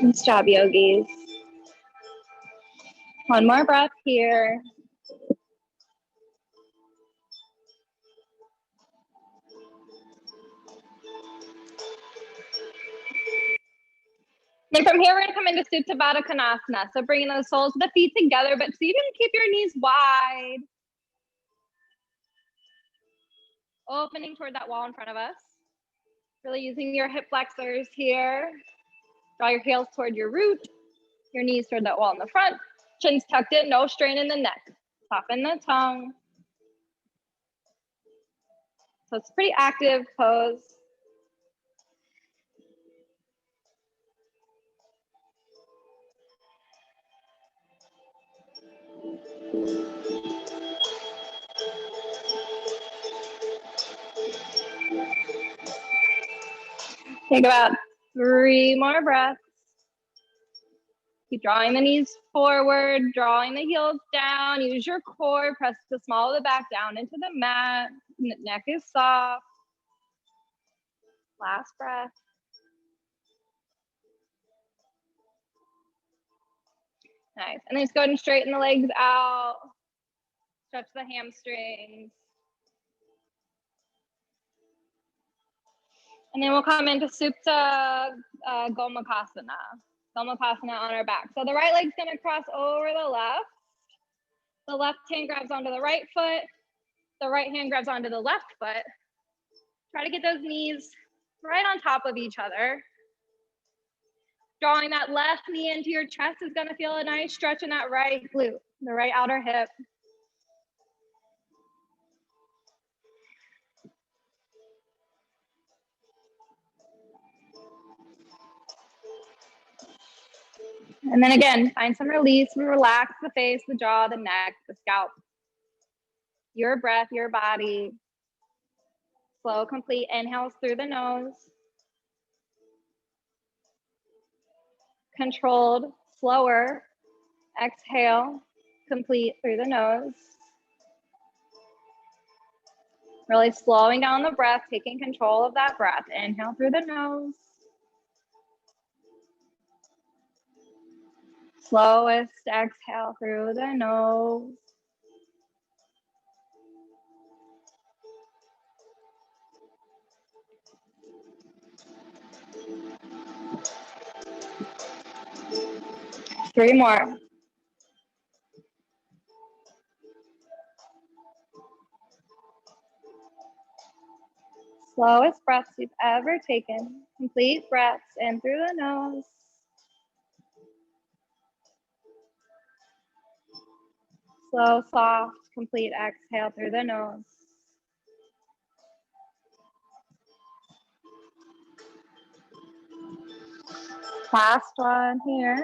Nice job, yogis. One more breath here. And from here, we're gonna come into Supta Baddha Konasana. So bringing those soles of the feet together, but so you can keep your knees wide. Opening toward that wall in front of us. Really using your hip flexors here. Draw your heels toward your root, your knees toward that wall in the front. Chin's tucked in, no strain in the neck. Soften the tongue. So it's a pretty active pose. Take about 3 more breaths. Keep drawing the knees forward, drawing the heels down. Use your core, press the small of the back down into the mat. Neck is soft. Last breath. Nice. And then just go ahead and straighten the legs out. Stretch the hamstrings. And then we'll come into Supta Gomukhasana. Gomukhasana on our back. So the right leg's gonna cross over the left. The left hand grabs onto the right foot. The right hand grabs onto the left foot. Try to get those knees right on top of each other. Drawing that left knee into your chest is gonna feel a nice stretch in that right glute, the right outer hip. And then again, find some release and relax the face, the jaw, the neck, the scalp. Your breath, your body. Slow, complete inhales through the nose. Controlled, slower exhale, complete through the nose. Really slowing down the breath, taking control of that breath. Inhale through the nose. Slowest exhale through the nose. Three more. Slowest breaths you've ever taken. Complete breaths in through the nose. Slow, soft, complete exhale through the nose. Last one here.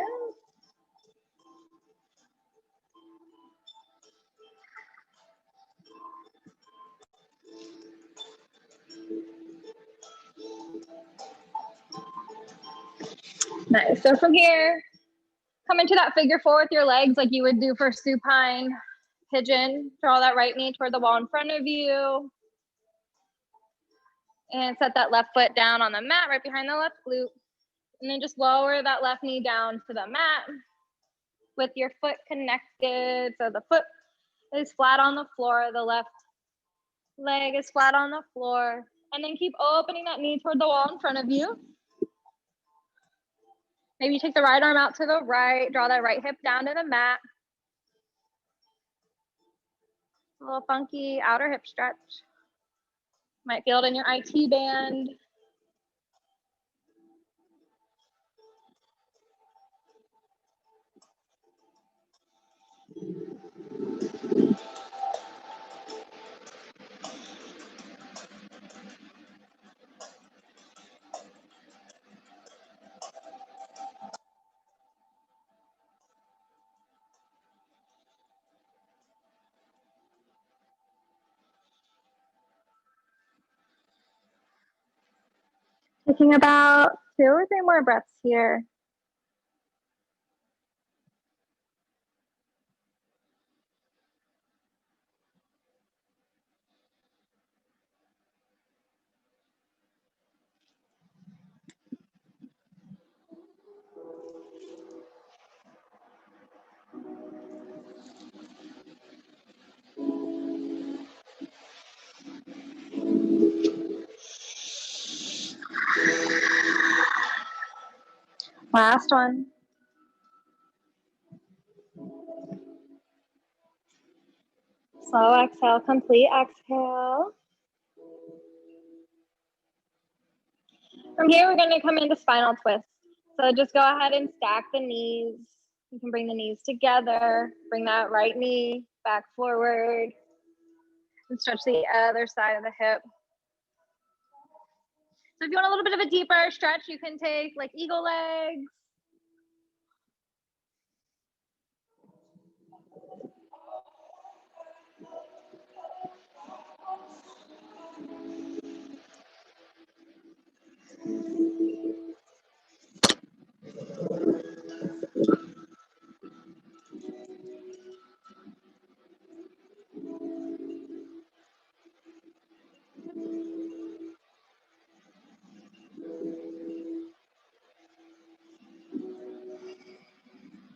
Nice. So from here, come into that figure four with your legs like you would do for supine pigeon. Draw that right knee toward the wall in front of you. And set that left foot down on the mat right behind the left glute. And then just lower that left knee down to the mat with your foot connected. So the foot is flat on the floor. The left leg is flat on the floor. And then keep opening that knee toward the wall in front of you. Maybe take the right arm out to the right. Draw that right hip down to the mat. A little funky outer hip stretch. Might feel it in your IT band. Taking about 2 or 3 more breaths here. Last one. Slow exhale, complete exhale. From here, we're going to come into spinal twist. So just go ahead and stack the knees. You can bring the knees together. Bring that right knee back forward. And stretch the other side of the hip. So if you want a little bit of a deeper stretch, you can take like eagle legs.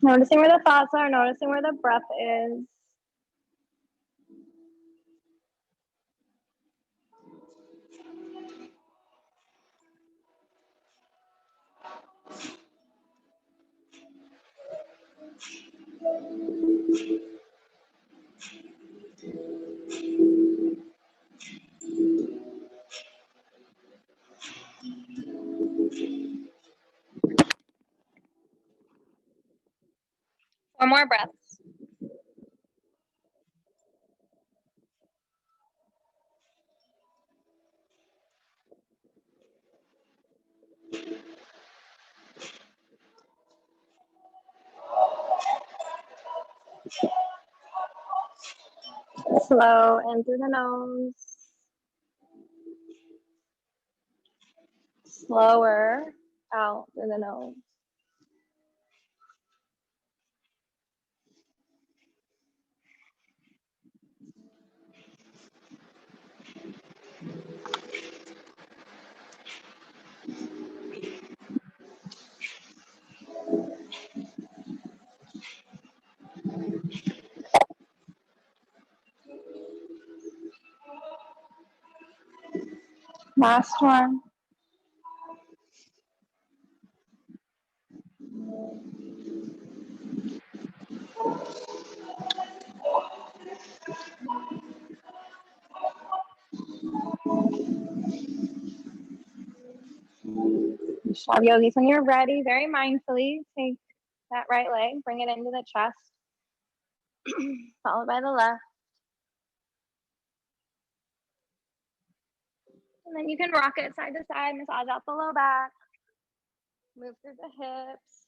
Noticing where the thoughts are, noticing where the breath is. Four more breaths. Slow in through the nose. Slower out through the nose. Last one. Shav yogis, when you're ready, very mindfully, take that right leg, bring it into the chest, followed by the left. And then you can rock it side to side, massage out the low back, move through the hips.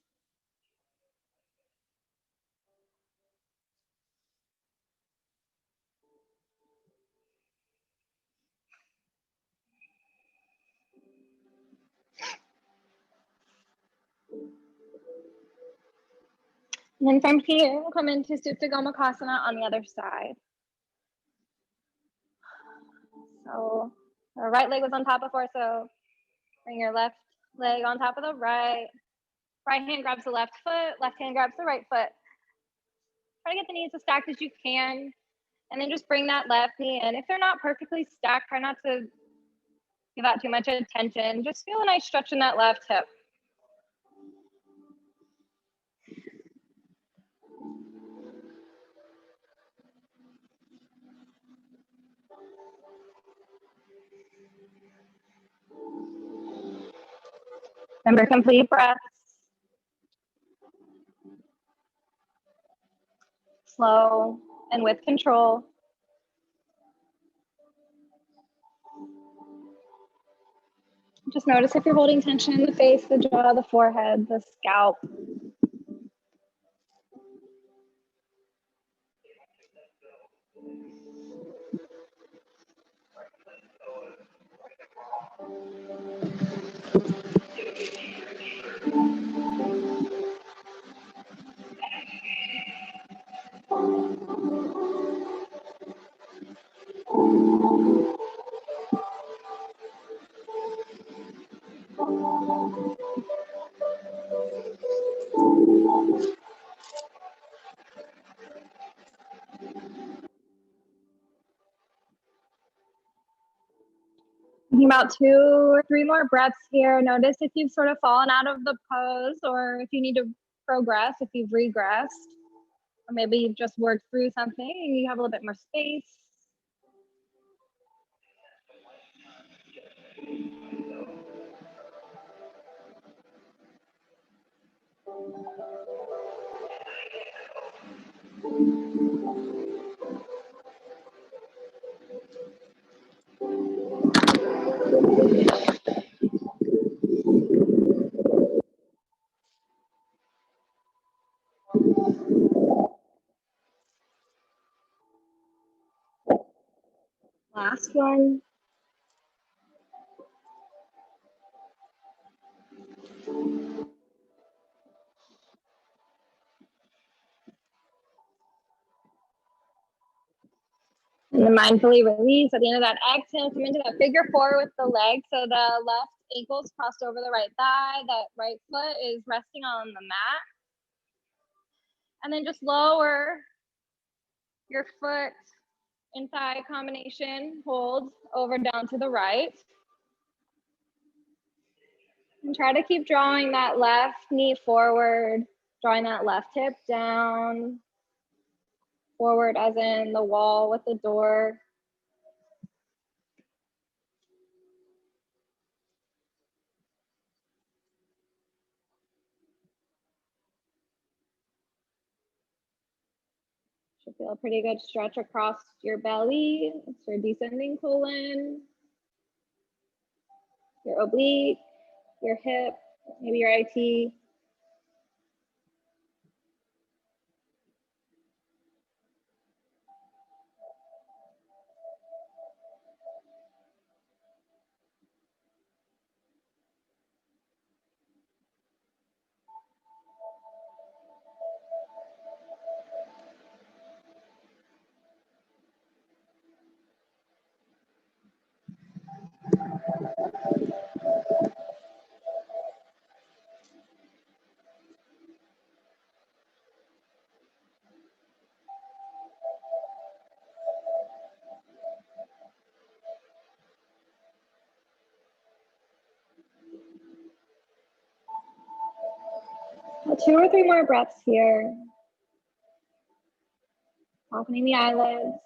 And then from here, we'll come into Supta Gomukhasana on the other side. So our right leg was on top before, so bring your left leg on top of the right. Right hand grabs the left foot, left hand grabs the right foot. Try to get the knees as stacked as you can, and then just bring that left knee in. If they're not perfectly stacked, try not to give that too much attention. Just feel a nice stretch in that left hip. Remember, complete breaths. Slow and with control. Just notice if you're holding tension in the face, the jaw, the forehead, the scalp. About 2 or 3 more breaths here. Notice if you've sort of fallen out of the pose, or if you need to progress, if you've regressed, or maybe you've just worked through something and you have a little bit more space. Last one. And then mindfully release. At the end of that exhale, come into that figure 4 with the leg. So the left ankle's crossed over the right thigh. That right foot is resting on the mat. And then just lower your foot and thigh combination. Hold over down to the right. And try to keep drawing that left knee forward, drawing that left hip down. Forward as in the wall with the door. Should feel a pretty good stretch across your belly. It's your descending colon, your oblique, your hip, maybe your IT. Well, 2 or 3 more breaths here. Opening the eyelids.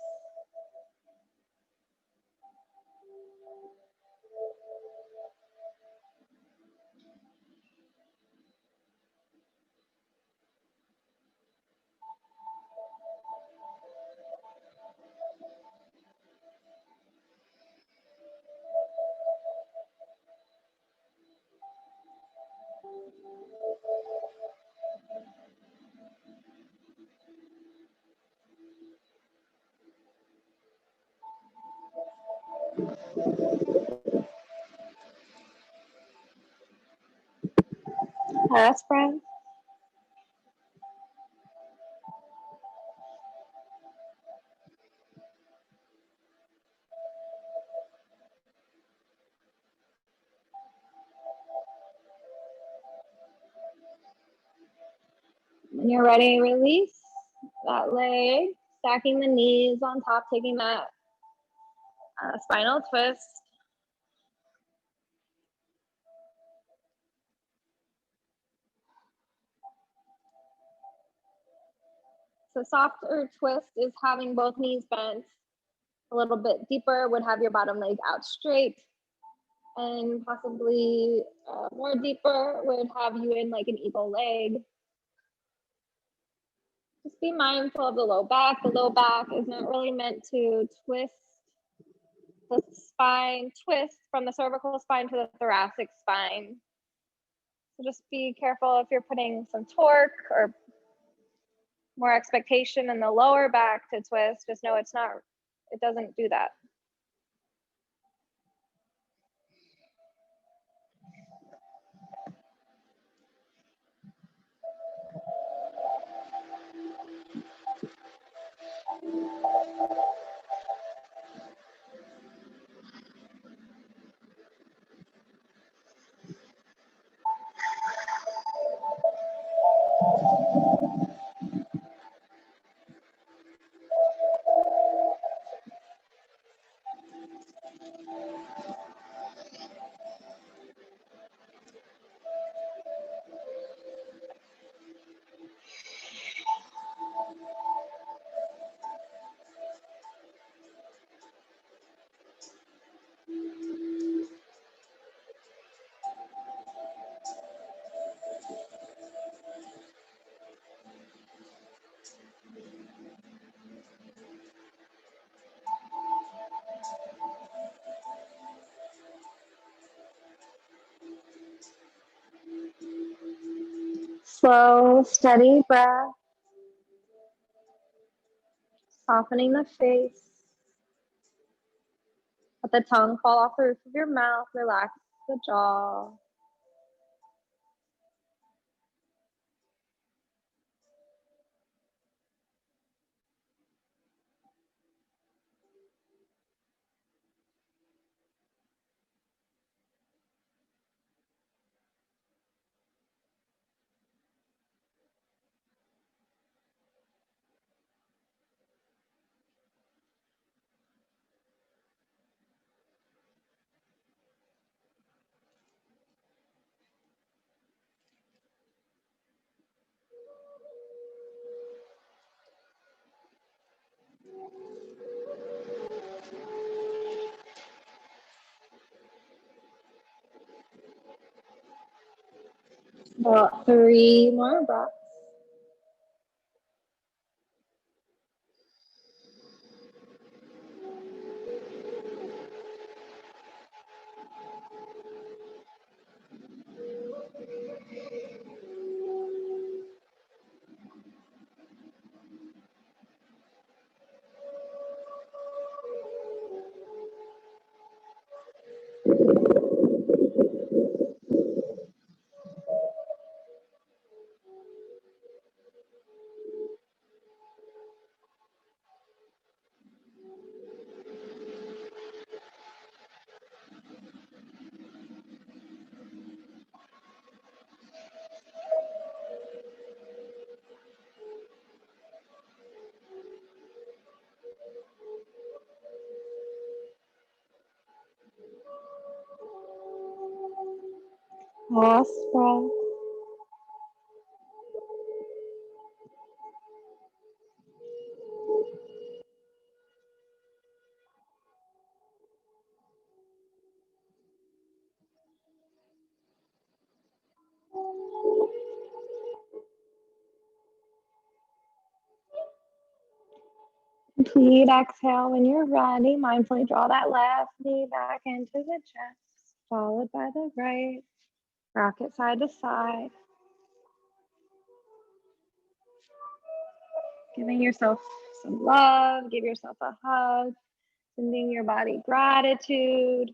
Last breath. When you're ready, release that leg, stacking the knees on top, taking that spinal twist. So softer twist is having both knees bent a little bit deeper, would have your bottom leg out straight, and possibly more deeper would have you in like an eagle leg. Just be mindful of the low back. The low back is not really meant to twist the spine, twist from the cervical spine to the thoracic spine. So just be careful if you're putting some torque or more expectation in the lower back to twist. Just know it doesn't do that. Slow, steady breath, softening the face. Let the tongue fall off the roof of your mouth, relax the jaw. About 3 more breaths. Last breath. Complete exhale. When you're ready, mindfully draw that left knee back into the chest, followed by the right. Rock it side to side. Giving yourself some love, give yourself a hug. Sending your body gratitude,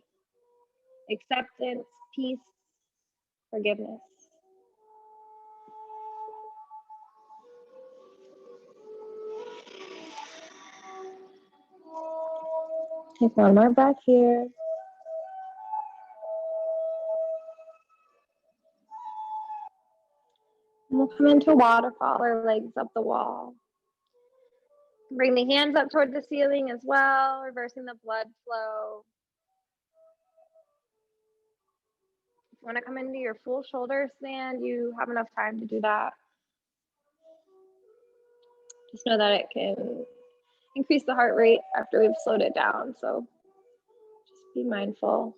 acceptance, peace, forgiveness. Take one more breath here. And we'll come into waterfall or legs up the wall. Bring the hands up toward the ceiling as well, reversing the blood flow. If you want to come into your full shoulder stand, you have enough time to do that. Just know that it can increase the heart rate after we've slowed it down, so just be mindful.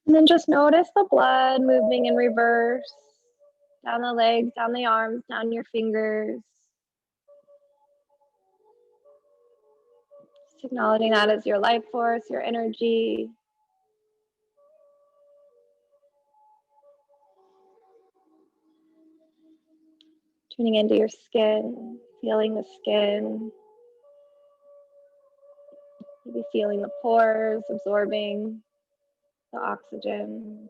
And then just notice the blood moving in reverse, down the legs, down the arms, down your fingers. Just acknowledging that as your life force, your energy. Tuning into your skin, feeling the skin. Maybe feeling the pores, absorbing the oxygen.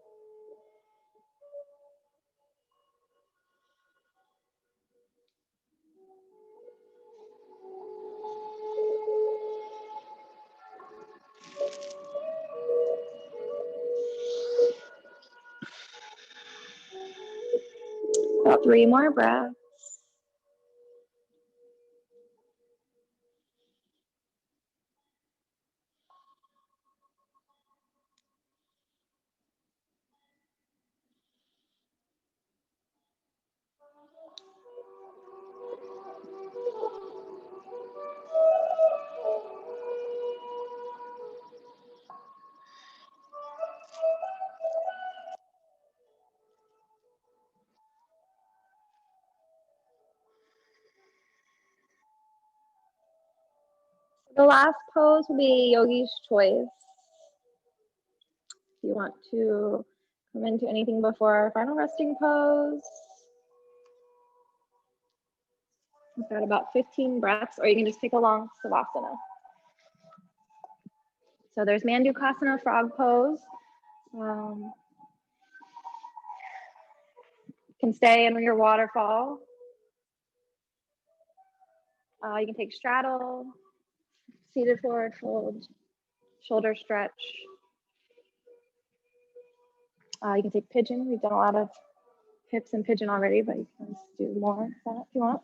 About 3 more breaths. The last pose will be yogi's choice. If you want to come into anything before our final resting pose. We've got about 15 breaths, or you can just take a long savasana. So there's Mandukasana, frog pose. You can stay in your waterfall. You can take straddle, seated forward fold, shoulder stretch. You can take pigeon. We've done a lot of hips and pigeon already, but you can do more of that if you want.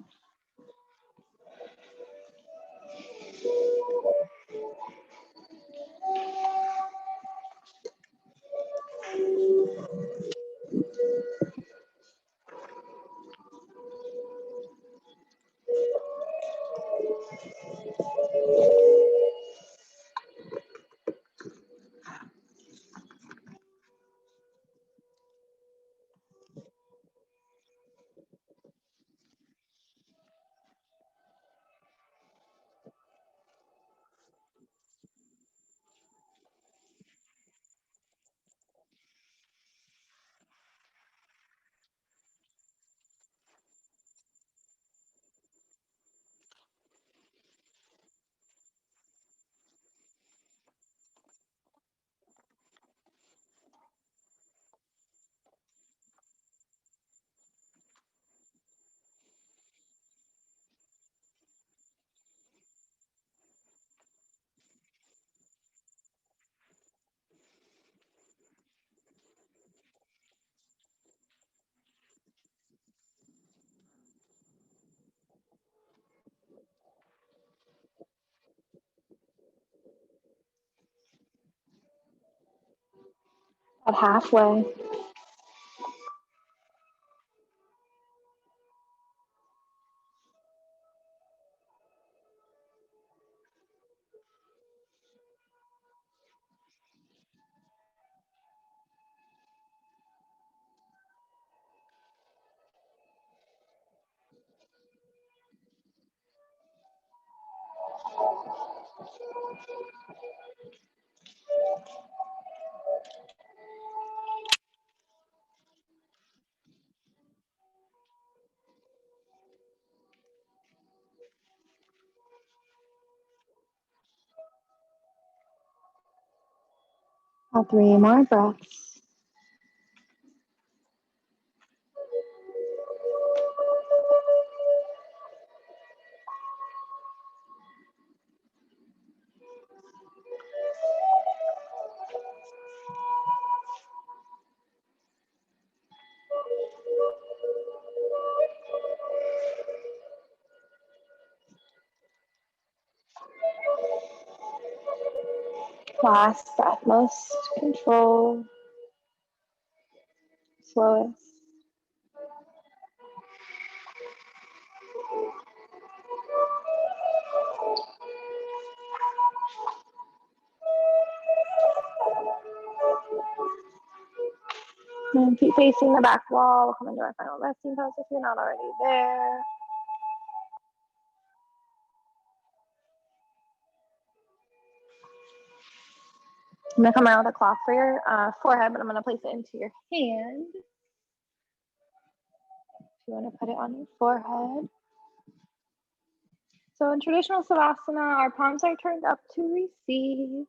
About halfway. 3 more breaths. Last breath, most controlled, slowest. And keep facing the back wall. We'll come into our final resting pose if you're not already there. I'm gonna come around with a cloth for your forehead, but I'm gonna place it into your hand. If you wanna put it on your forehead. So in traditional Savasana, our palms are turned up to receive.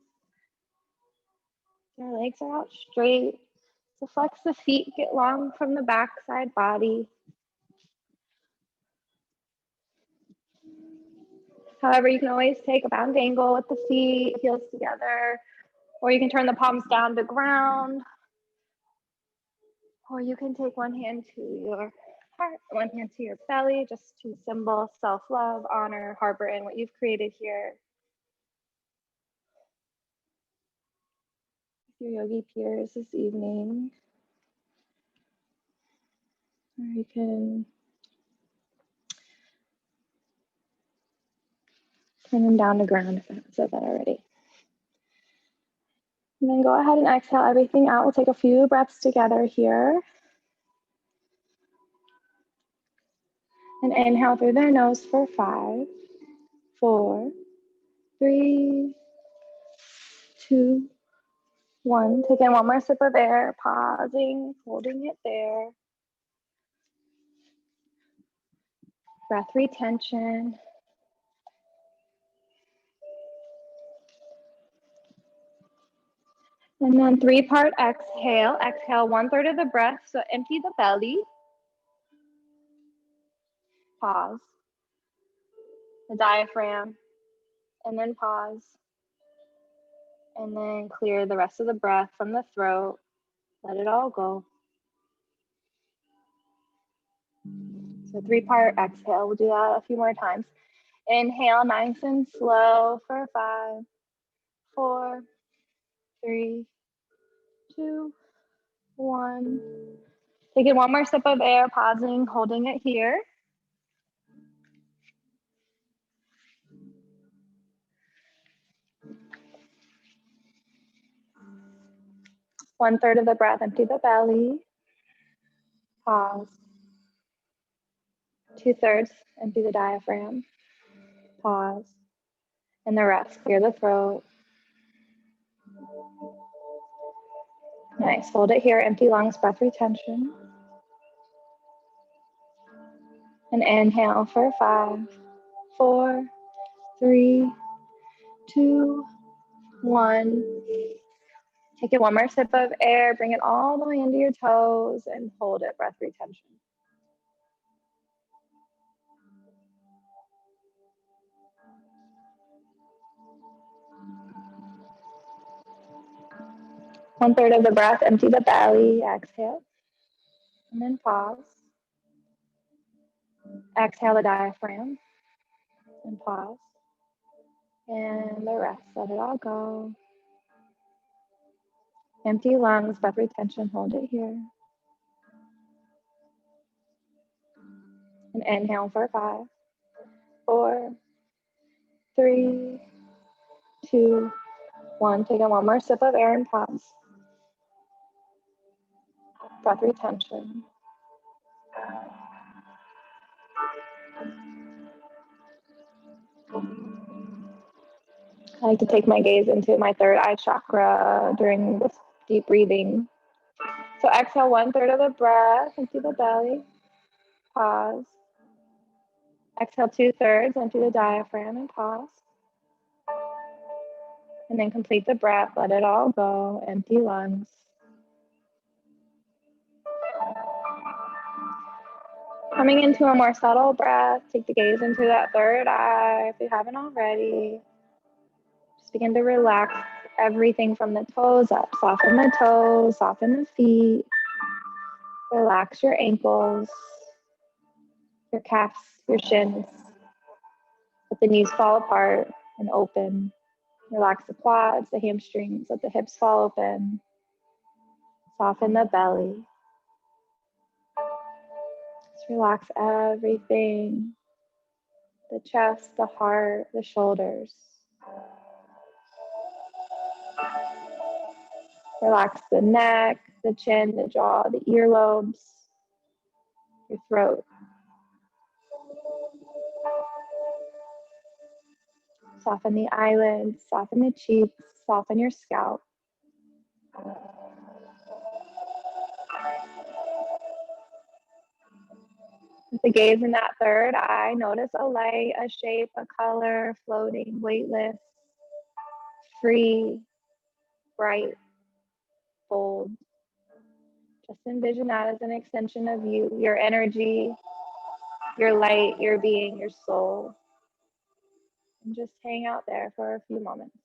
Our legs are out straight. So flex the feet, get long from the backside body. However, you can always take a bound angle with the feet, heels together, or you can turn the palms down to ground, or you can take one hand to your heart, one hand to your belly, just to symbol self-love, honor, harbor in what you've created here. Your yogi peers this evening. Or you can turn them down to ground if I haven't said that already. And then go ahead and exhale everything out. We'll take a few breaths together here. And inhale through the nose for 5, 4, 3, 2, 1. Take in one more sip of air, pausing, holding it there. Breath retention. And then 3-part exhale. Exhale 1/3 of the breath, so empty the belly. Pause. The diaphragm, and then pause. And then clear the rest of the breath from the throat. Let it all go. So 3-part exhale. We'll do that a few more times. Inhale nice and slow for 5, 4, 3, 2, 1. Take it one more sip of air, pausing, holding it here. One-third of the breath, empty the belly. Pause. 2/3, empty the diaphragm. Pause. And the rest, clear the throat. Nice, hold it here, empty lungs, breath retention. And inhale for 5, 4, 3, 2, 1. Take it one more sip of air, bring it all the way into your toes and hold it, breath retention. One-third of the breath, empty the belly, exhale. And then pause. Exhale the diaphragm and pause. And the rest, let it all go. Empty lungs, breath retention, hold it here. And inhale for 5, 4, 3, 2, 1. Take in one more sip of air and pause. Breath retention. I like to take my gaze into my third eye chakra during this deep breathing. So exhale 1/3 of the breath into the belly. Pause. Exhale 2/3 into the diaphragm and pause. And then complete the breath. Let it all go. Empty lungs. Coming into a more subtle breath, take the gaze into that third eye if you haven't already. Just begin to relax everything from the toes up. Soften the toes, soften the feet. Relax your ankles, your calves, your shins. Let the knees fall apart and open. Relax the quads, the hamstrings. Let the hips fall open. Soften the belly. Just relax everything. The chest, the heart, the shoulders. Relax the neck, the chin, the jaw, the earlobes, your throat. Soften the eyelids, soften the cheeks, soften your scalp. With the gaze in that third eye, notice a light, a shape, a color, floating, weightless, free, bright, bold. Just envision that as an extension of you, your energy, your light, your being, your soul. And just hang out there for a few moments.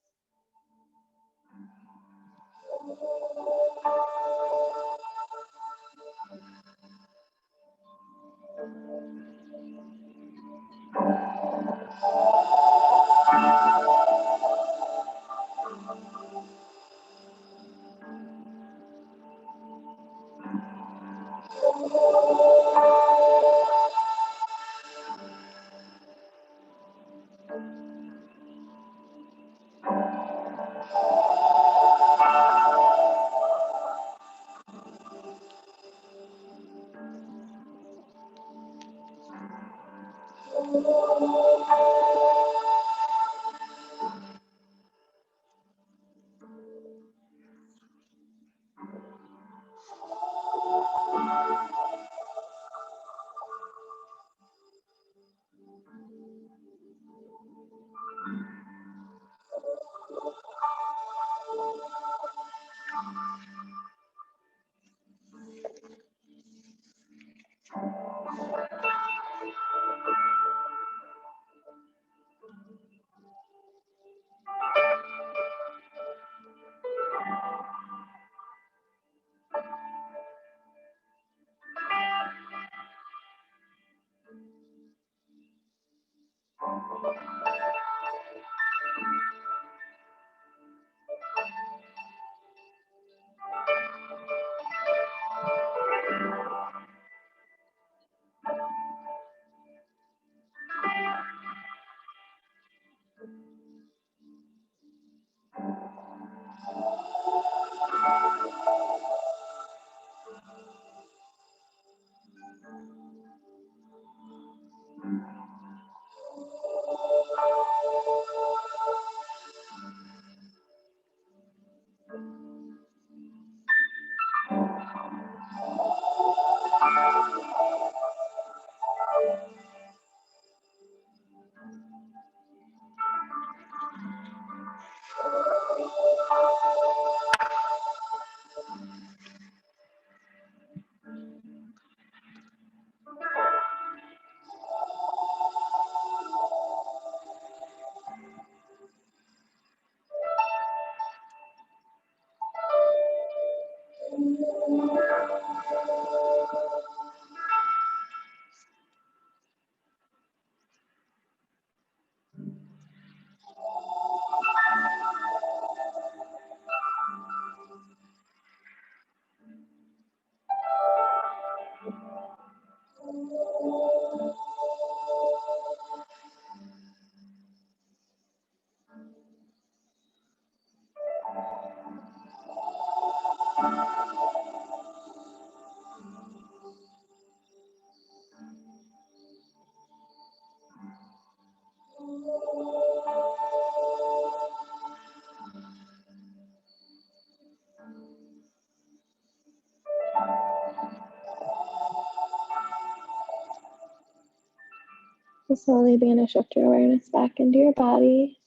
So slowly begin to shift your awareness back into your body.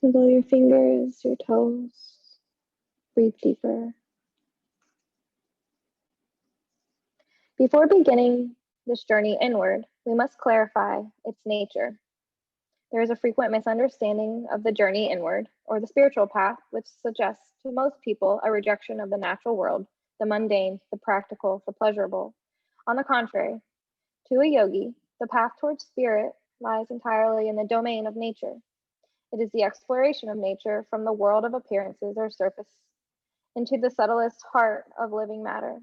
Wiggle your fingers, your toes. Breathe deeper. Before beginning this journey inward, we must clarify its nature. There is a frequent misunderstanding of the journey inward, or the spiritual path, which suggests to most people a rejection of the natural world, the mundane, the practical, the pleasurable. On the contrary, to a yogi, the path towards spirit lies entirely in the domain of nature. It is the exploration of nature from the world of appearances or surface into the subtlest heart of living matter.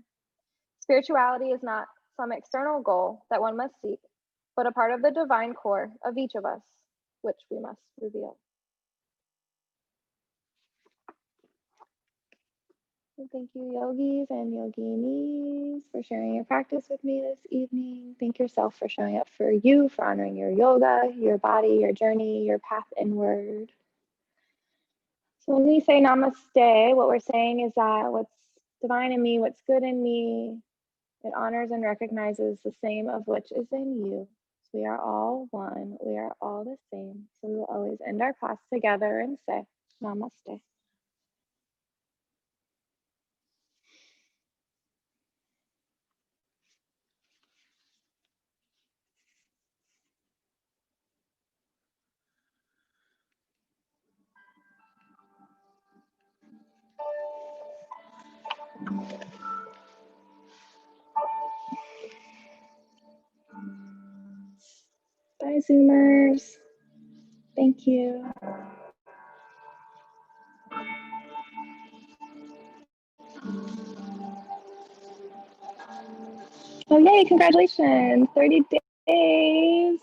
Spirituality is not some external goal that one must seek, but a part of the divine core of each of us, which we must reveal. And thank you, yogis and yoginis, for sharing your practice with me this evening. Thank yourself for showing up for you, for honoring your yoga, your body, your journey, your path inward. So when we say namaste, what we're saying is that what's divine in me, what's good in me, it honors and recognizes the same of which is in you. So we are all one. We are all the same. So we will always end our class together and say namaste. Bye, Zoomers. Thank you. Oh, yay, congratulations. 30 days.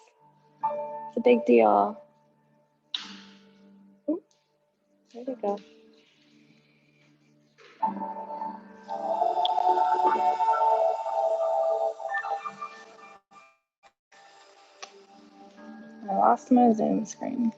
It's a big deal. Ooh, there we go. I lost my Zoom screen.